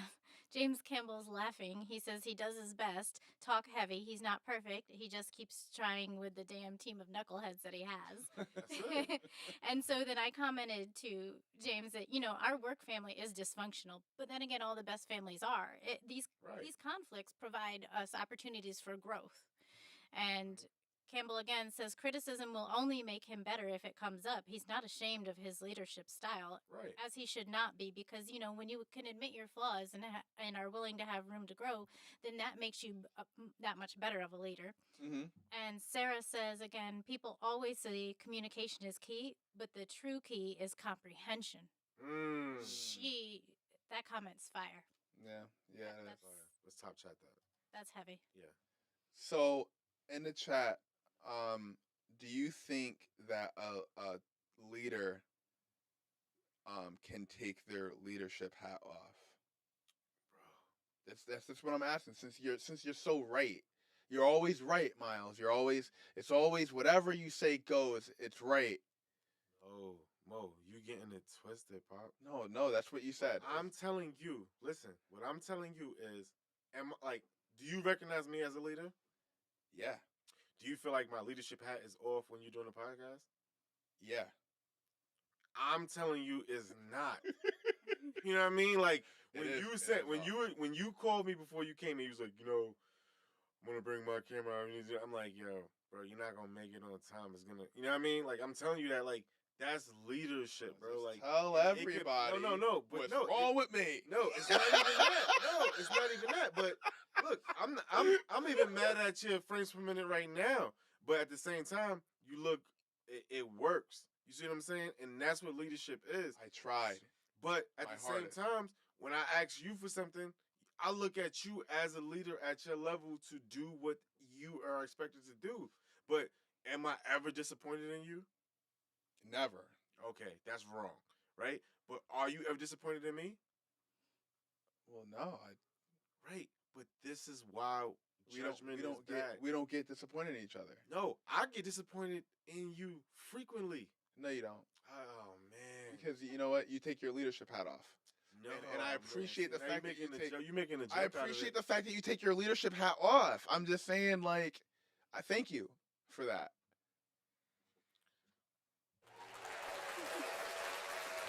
James Campbell's laughing. He says he does his best, talk heavy. He's not perfect. He just keeps trying with the damn team of knuckleheads that he has. That's it. And so then I commented to James that, our work family is dysfunctional, but then again, all the best families are. Right. These conflicts provide us opportunities for growth. And Campbell again says criticism will only make him better if it comes up. He's not ashamed of his leadership style, Right. as he should not be, because when you can admit your flaws and are willing to have room to grow, then that makes you that much better of a leader. Mm-hmm. And Sarah says again, people always say communication is key, but the true key is comprehension. Mm. That comment's fire. Yeah, yeah. Let's top chat that. That's heavy. Yeah. So in the chat, do you think that a leader can take their leadership hat off? Bro. That's what I'm asking. Since you're so right, you're always right, Miles. It's always whatever you say goes. It's right. Oh, Mo, you getting it twisted, Pop. No, that's what you said. I'm telling you. Listen, what I'm telling you is, do you recognize me as a leader? Yeah, Do you feel like my leadership hat is off when you're doing a podcast? yeah. I'm telling you, is not. You know what I mean? Like when It is- you it said is when you called me before you came, and you was like, I'm gonna bring my camera out. I'm like, yo, bro, you're not gonna make it on time. It's gonna, you know what I mean? Like I'm telling you that, like that's leadership, bro. Like tell it could- everybody. no, but what's no, wrong with me? no, it's not even that. No, it's not even that. But look, I'm even mad at your frames per minute right now. But at the same time, you look, it works. You see what I'm saying? And that's what leadership is. I tried. But at My the same hardest. time, when I ask you for something, I look at you as a leader at your level to do what you are expected to do. But am I ever disappointed in you? Never. Okay, that's wrong, right? But are you ever disappointed in me? Well, no. Right. But this is why judgment is bad. We don't get disappointed in each other. No, I get disappointed in you frequently. No, you don't. Oh man. Because you know what? You take your leadership hat off. No, and I appreciate the fact that you take. you making a joke I out of appreciate it. the fact that you take your leadership hat off. I'm just saying, like, I thank you for that.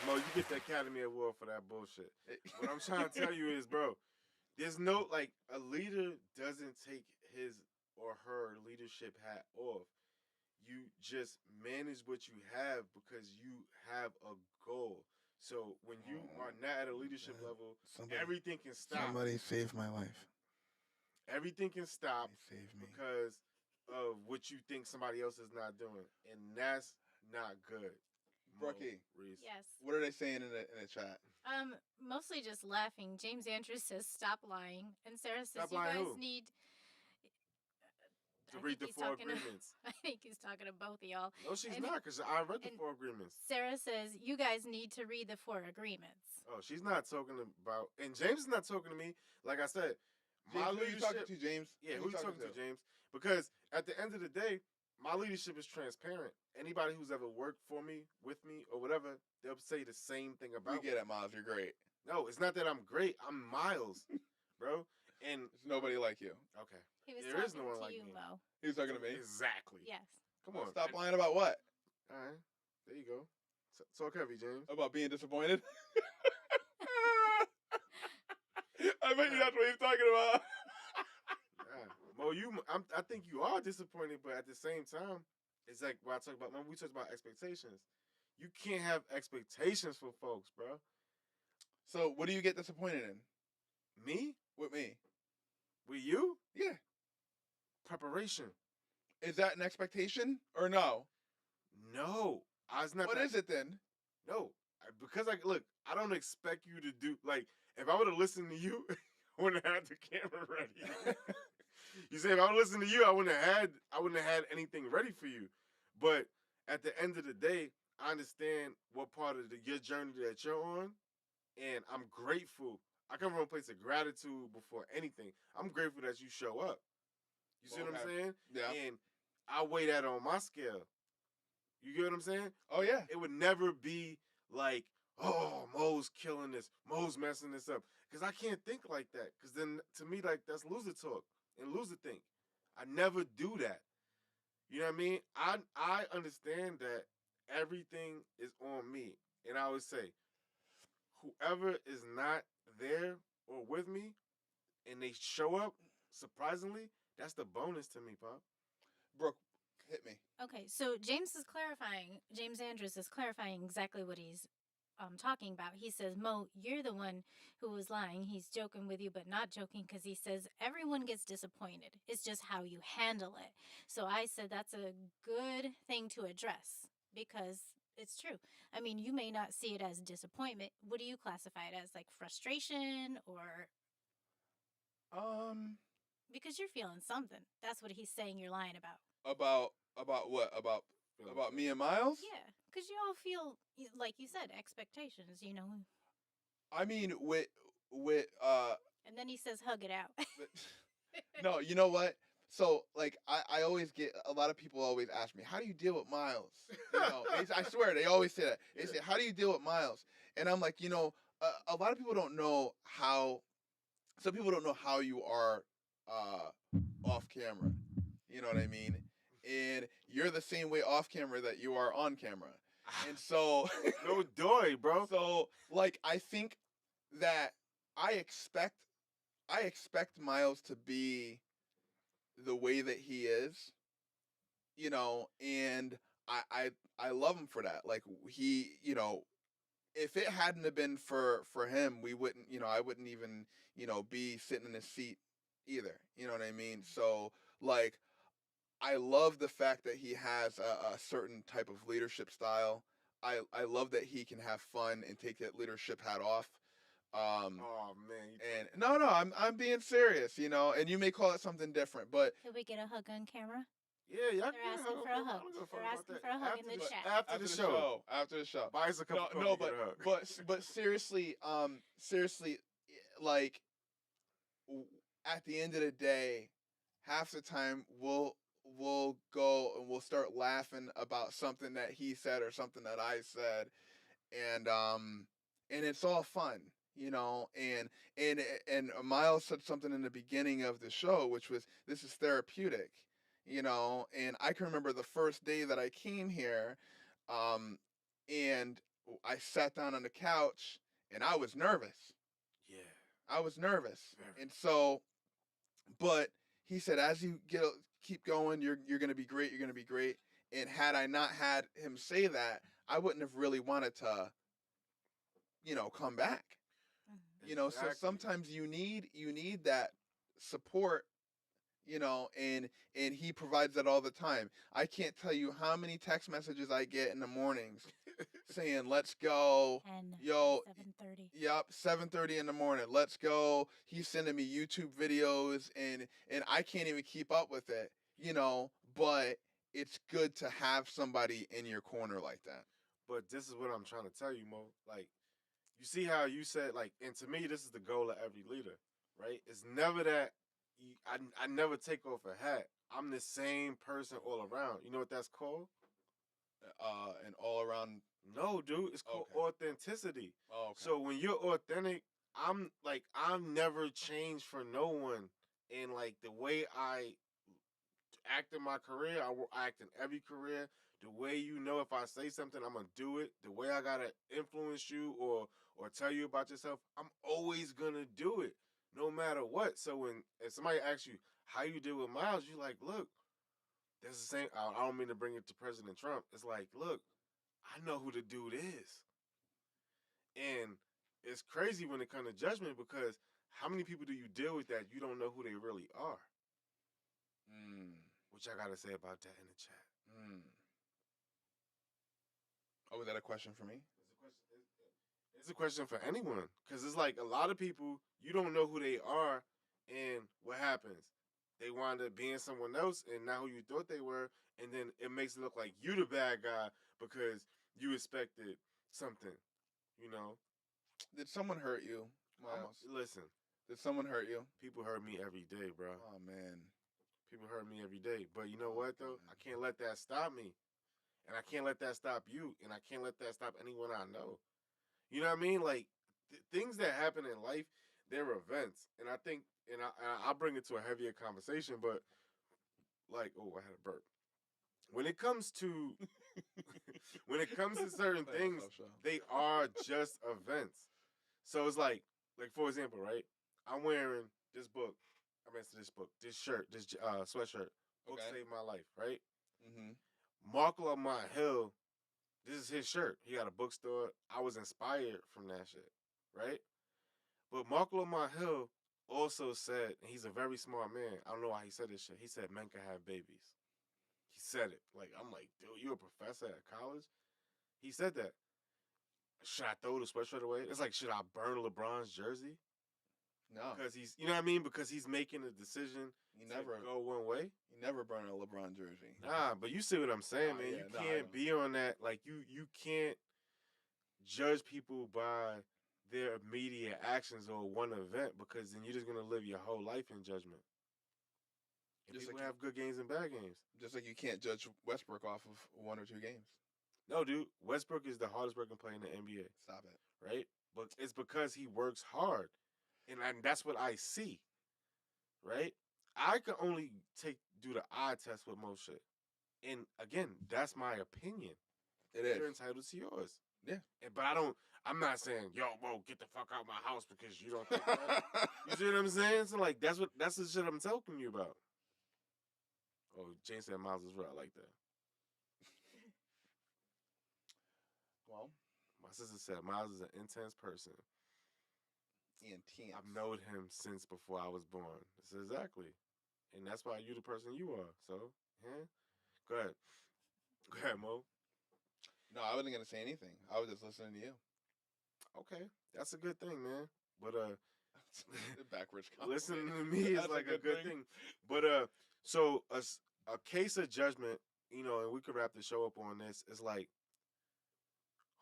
Mo, you get the Academy Award for that bullshit. What I'm trying to tell you is, bro, there's no, like, a leader doesn't take his or her leadership hat off. You just manage what you have because you have a goal. So when you are not at a leadership level, everything can stop. Somebody saved my life. Everything can stop Somebody saved me. because of what you think somebody else is not doing, and that's not good. Brookie, Reese. Yes. what are they saying in the chat? Mostly just laughing. James Andrews says, "Stop lying," and Sarah says, Stop "You lying guys who? need." To I read think the he's 4 talking to- agreements. I think he's talking to both of y'all. No, she's And- not, because I read the and- 4 agreements. Sarah says, "You guys need to read the 4 agreements." Oh, she's not talking about, and James is not talking to me. Like I said, James, my who are you talking leadership. to, James? Yeah, who you talking to, James? Because at the end of the day, my leadership is transparent. Anybody who's ever worked for me, with me, or whatever, they'll say the same thing about We get it, Myles. You're great. No, it's not that I'm great. I'm Myles, bro. And There's nobody like you. okay, He was There talking is no one to like you, me. Mo. He was talking to me. exactly. Yes. Come on, Stop lying about what? All right, there you go. Talk heavy, James. About being disappointed? I bet you that's what he's talking about. Mo, I think you are disappointed, but at the same time, it's like what I talk about when we talk about expectations. You can't have expectations for folks, bro. So, what do you get disappointed in? Me With me? with you, Yeah. preparation. Is that an expectation or no? No, I was not. What is it then? No, because look. I don't expect you to do like. If I would have listened to you, I wouldn't have had the camera ready. You say if I would listen to you, I wouldn't have had anything ready for you. But at the end of the day, I understand what part of your journey that you're on, and I'm grateful. I come from a place of gratitude before anything. I'm grateful that you show up. You see what I'm saying? Yeah. And I weigh that on my scale. You get what I'm saying? Oh, yeah. It would never be like, oh, Mo's killing this, Mo's messing this up. Because I can't think like that. Because then, to me, like, that's loser talk and loser think. I never do that. You know what I mean? I understand that everything is on me. And I always say, whoever is not there or with me and they show up, surprisingly, that's the bonus to me, Pop. Brooke, hit me. Okay, so James Andrews is clarifying exactly what he's talking about. He says, "Mo, you're the one who was lying. He's joking with you, but not joking, because he says everyone gets disappointed. It's just how you handle it." So I said that's a good thing to address, because it's true. I mean, you may not see it as disappointment. What do you classify it as? Like frustration, or because you're feeling something? That's what he's saying you're lying about. About what? About me and Myles? Yeah, because you all feel, like you said, expectations, I mean, with And then he says, "Hug it out." no, you know what? So, like, I always get, a lot of people always ask me, how do you deal with Myles? I swear, they always say that. They say, how do you deal with Myles? And I'm like, a lot of people don't know how, some people don't know how you are off camera. You know what I mean? And you're the same way off camera that you are on camera. And so no doy, bro. So like I think that I expect Myles to be the way that he is, and I love him for that. Like he, if it hadn't have been for him, we wouldn't, I wouldn't even, be sitting in his seat either. You know what I mean? So like I love the fact that he has a certain type of leadership style. I love that he can have fun and take that leadership hat off. Oh man! And no, I'm being serious, and you may call it something different, but Could we get a hug on camera? Yeah, y'all They're asking for a hug. They're asking for a hug in the chat. After the show. After the show, buy us a cup of coffee. No, get a hug. but seriously, like at the end of the day, half the time we'll go and we'll start laughing about something that he said or something that I said, and it's all fun, and Myles said something in the beginning of the show, which was, this is therapeutic, and I can remember the first day that I came here, and I sat down on the couch and I was nervous. Yeah. I was nervous. Very. And so, but he said, as you keep going, you're going to be great. You're going to be great. And had I not had him say that, I wouldn't have really wanted to, come back. So Exactly. sometimes you need that support, and he provides that all the time. I can't tell you how many text messages I get in the mornings saying, "Let's go." 10, Yo, 7:30. yep, 7:30 in the morning. Let's go. He's sending me YouTube videos, and I can't even keep up with it, but it's good to have somebody in your corner like that. But this is what I'm trying to tell you, Mo. Like, you see how you said, like, and to me, this is the goal of every leader, right? It's never that I never take off a hat. I'm the same person all around. You know what that's called? And all around. No, dude. It's called Okay. authenticity. Oh, okay. So when you're authentic, I'm never changed for no one. And like the way I act in my career, I act in every career. The way if I say something, I'm gonna do it. The way I gotta influence you or tell you about yourself, I'm always gonna do it, no matter what. So when if somebody asks you how you deal with Myles, you like, look, that's the same. I don't mean to bring it to President Trump. It's like, look, I know who the dude is, and it's crazy when it comes to judgment because how many people do you deal with that you don't know who they really are? Mm, What y'all gotta say about that in the chat? mm. Oh, was that a question for me? It's a question for anyone because it's like a lot of people you don't know who they are, and what happens? They wind up being someone else and not who you thought they were, and then it makes it look like you the bad guy because you expected something. You know, Did someone hurt you, Myles? listen, Did someone hurt you? people hurt me every day, bro. Oh man. People hurt me every day, but you know Oh, what though? God. I can't let that stop me, and I can't let that stop you, and I can't let that stop anyone I know. You know what I mean? Like things that happen in life, they're events, and I think, I'll bring it to a heavier conversation, but like, oh, I had a burp. When it comes to when it comes to certain Play things, myself, show. they are just events. So it's like for example, right? I'm wearing this book. I'm into this book, this shirt, this sweatshirt. Book Okay. saved my life, right? Mm-hmm. Mark Lamont Hill, this is his shirt. He got a bookstore. I was inspired from that shit, right? But Mark Lamont Hill also said, and he's a very smart man. I don't know why he said this shit. He said men can have babies. He said it. Like, I'm like, dude, you a professor at college? He said that. Should I throw the sweatshirt away? It's like, should I burn LeBron's jersey? No. Because he's, you know what I mean? Because he's making a decision You to never go one way. You never burn a LeBron jersey. Nah, but you see what I'm saying, man. Yeah, You no, I can't don't. be on that. Like, you can't judge people by their immediate actions or one event because then you're just gonna live your whole life in judgment. And Just people like have good games and bad games. Just like you can't judge Westbrook off of 1 or 2 games. No, dude, Westbrook is the hardest working player in the NBA. Stop it. Right? But it's because he works hard, and that's what I see. Right? I can only do the eye test with most shit, and again, that's my opinion. It You're is. entitled to yours. Yeah. But I don't. I'm not saying, yo, bro, get the fuck out my house because you don't think that. You see what I'm saying? So like, that's the shit I'm talking to you about. Oh, Jane said Myles is real. I like that. Well, My sister said Myles is an intense person. intense. I've known him since before I was born. I said, exactly. And that's why you the person you are. So, yeah. Go ahead. Go ahead, Mo. No, I wasn't gonna say anything. I was just listening to you. Okay. That's a good thing, man. But Backwards. listening to me is That's like a good thing. But so a case of judgment, and we could wrap the show up on this, is like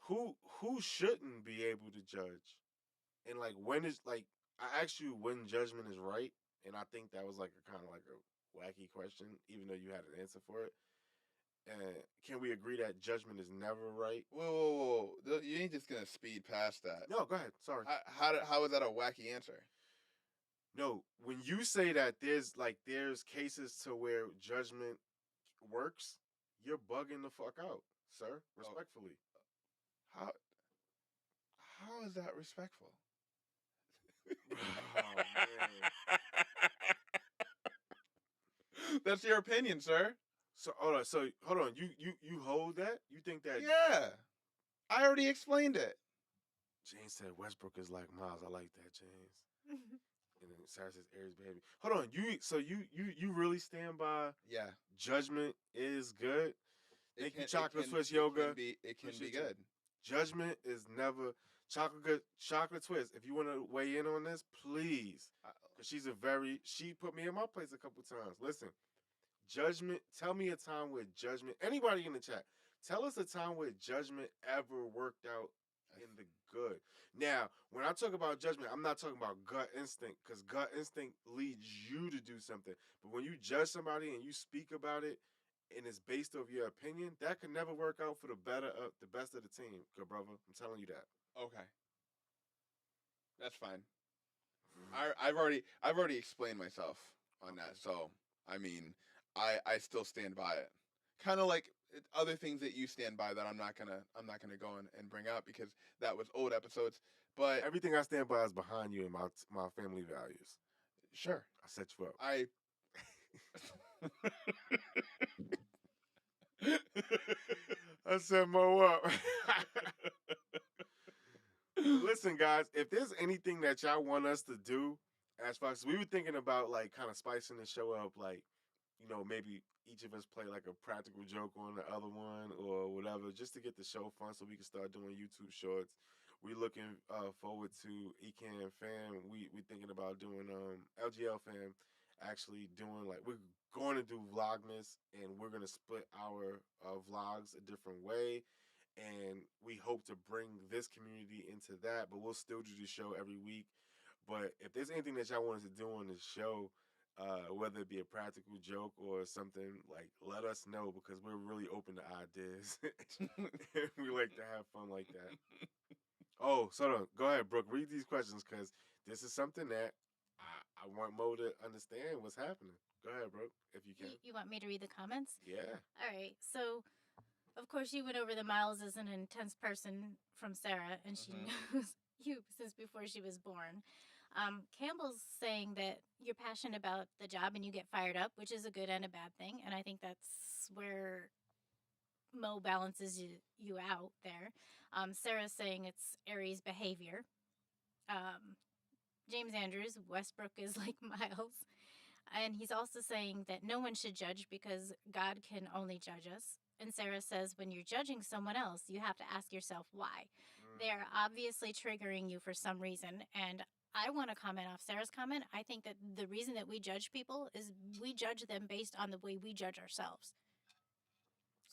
who shouldn't be able to judge? And like when is like I asked you when judgment is right, and I think that was like a kind of like a wacky question, even though you had an answer for it. Can we agree that judgment is never right? Whoa. You ain't just gonna speed past that. No, go ahead. Sorry. How is that a wacky answer? No, when you say that there's cases to where judgment works, you're bugging the fuck out, sir. Respectfully. How is that respectful? Oh, man. That's your opinion, sir. So hold on. So hold on. You hold that? You think that Yeah, I already explained it. James said Westbrook is like Miles. I like that, James. And then Sarah says Aries baby. Hold on. You really stand by Yeah, Judgment is good? it Thank you, can. Chocolate Twist Yoga. It can be Appreciate you. good. Judgment is never chocolate twist. If you want to weigh in on this, please, because she put me in my place a couple times. Listen, Judgment. Tell me a time where Judgment. Anybody in the chat, tell us a time where Judgment ever worked out in the good. Now, when I talk about Judgment, I'm not talking about gut instinct, because gut instinct leads you to do something. But when you judge somebody and you speak about it, and it's based off your opinion, that could never work out for the best of the team. Good brother, I'm telling you that. Okay, that's fine. I've already explained myself on that. So I mean, I still stand by it. Kind of like other things that you stand by that I'm not gonna go and bring up because that was old episodes. But Everything I stand by is behind you and my family values. sure, I set you up. I. I set Mo up. Listen, guys, if there's anything that y'all want us to do, as far as we were thinking about, like kind of spicing the show up, like maybe each of us play like a practical joke on the other one or whatever, just to get the show fun, so we can start doing YouTube shorts. We looking forward to Ecan Fam. We thinking about doing LGL Fam, actually doing like we're going to do Vlogmas, and we're gonna split our vlogs a different way, and we hope to bring this community into that. But we'll still do the show every week. But if there's anything that y'all want us to do on this show, whether it be a practical joke or something, like let us know, because we're really open to ideas. We like to have fun like that. Oh, so go ahead, Brooke. Read these questions, because this is something that I want Mo to understand what's happening. Go ahead, Brooke, if you can. You want me to read the comments? Yeah. All right. So, of course, you went over the Miles is an intense person from Sarah, and she knows you since before she was born. Campbell's saying that you're passionate about the job and you get fired up, which is a good and a bad thing. And I think that's where Mo balances you out there. Sarah's saying it's Aries behavior. James Andrews, Westbrook is like Miles. And he's also saying that no one should judge because God can only judge us. And Sarah says when you're judging someone else, you have to ask yourself why. They're obviously triggering you for some reason. And I want to comment off Sarah's comment. I think that the reason that we judge people is we judge them based on the way we judge ourselves.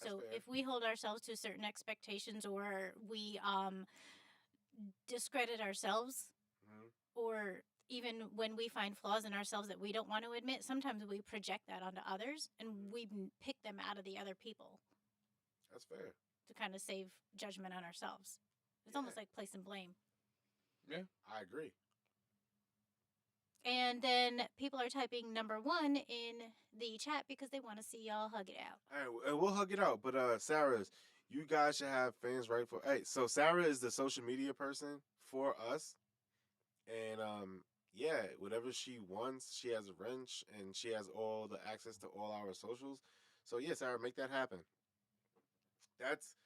So if we hold ourselves to certain expectations, or we discredit ourselves, or even when we find flaws in ourselves that we don't want to admit, sometimes we project that onto others and we pick them out of the other people. That's fair. To kind of save judgment on ourselves. It's almost like placing blame. Yeah, I agree. And then people are typing number 1 in the chat because they want to see y'all hug it out. All right, we'll hug it out. But Sarah's, you guys should have fans right for. Hey, so Sarah is the social media person for us, and yeah, whatever she wants, she has a wrench, and she has all the access to all our socials. So yeah, Sarah, make that happen. That's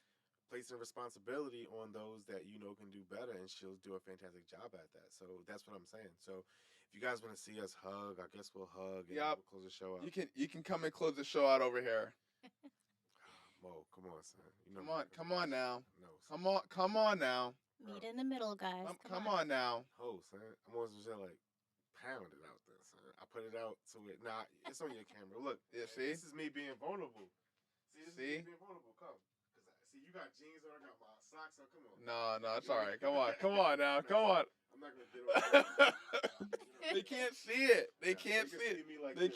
placing responsibility on those that can do better, and she'll do a fantastic job at that. So that's what I'm saying. So if you guys want to see us hug, I guess we'll hug and we'll close the show out. You can come and close the show out over here. Mo, come on, son. Come on now. No, come on now. Meet in the middle, guys. Come on now. Oh, son. I'm almost just like pound it out there, son. I put it out to it. Nah, it's on your camera. Look, yeah, see, this is me being vulnerable. See, this is me being vulnerable. Come. See, you got jeans on, I got my socks on. Come on. No, it's all right. Come on now. Come on. I'm not gonna get on. They can't see it. They can't see it. They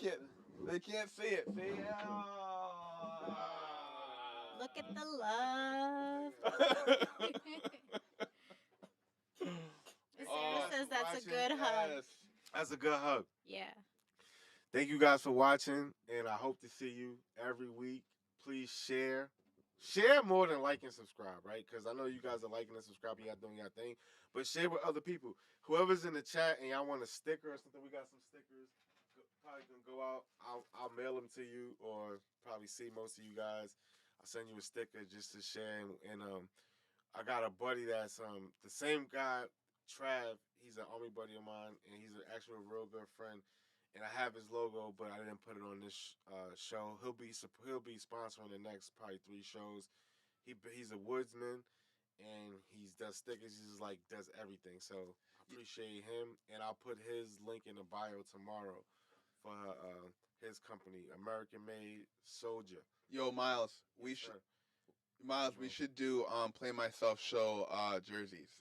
can't see it. See? Look at the love. Sarah says that's a good hug. That's a good hug. Yeah. Thank you guys for watching, and I hope to see you every week. Please share. Share more than like and subscribe, right? Because I know you guys are liking and subscribing, y'all doing your thing. But share with other people. Whoever's in the chat and y'all want a sticker or something, we got some stickers. probably gonna go out. I'll mail them to you, or probably see most of you guys. I'll send you a sticker just to share. And I got a buddy that's the same guy, Trav. He's an army buddy of mine, and he's an actual real good friend. And I have his logo, but I didn't put it on this show. He'll be sponsoring the next probably 3 shows. He's a woodsman, and he does stickers. He's just like does everything. So I appreciate him, and I'll put his link in the bio tomorrow for his company, American Made Soldier. Yo, Miles, we Yes, should sir. Miles, we should do Play Myself show jerseys.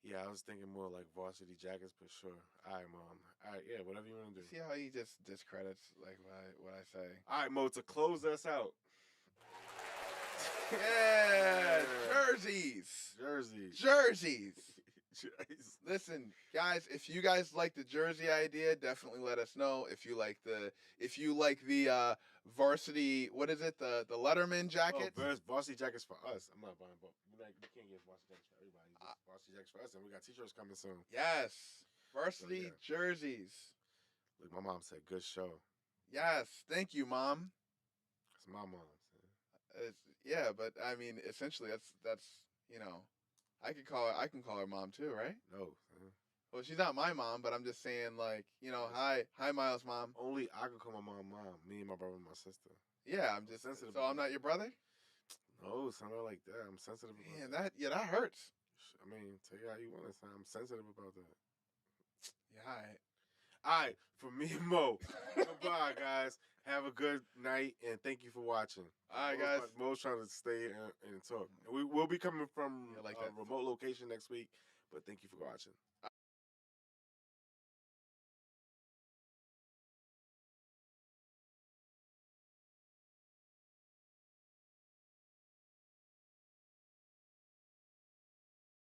Yeah, I was thinking more like varsity jackets, but sure. All right, Mom. All right, yeah, whatever you want to do. See how he just discredits like what I say. All right, Mo, to close us out. Yeah, jerseys. Jerseys. Jerseys. Jerseys. Listen, guys, if you guys like the jersey idea, definitely let us know. If you like the varsity, what is it? The Letterman jacket? Oh, varsity jackets for us. I'm not buying both. We can't get varsity jackets for everybody. Just varsity jackets for us, and we got t-shirts coming soon. Yes. Varsity So, yeah. jerseys. Look, my mom said, "Good show." Yes. Thank you, Mom. It's my mom. Yeah, but I mean, essentially, that's I can call her mom too, right? No. Well, she's not my mom, but I'm just saying, like, hi, Miles, mom. Only I can call my mom. Me and my brother and my sister. Yeah, I'm just sensitive. So I'm not your brother. No, something like that. I'm sensitive about that. That hurts. I mean, take it how you want to. I'm sensitive about that. Yeah. All right. All right, for me and Mo. Goodbye, guys. Have a good night, and thank you for watching. All right, guys. Mo's trying to stay and talk. We will be coming from like a remote location next week, but thank you for watching.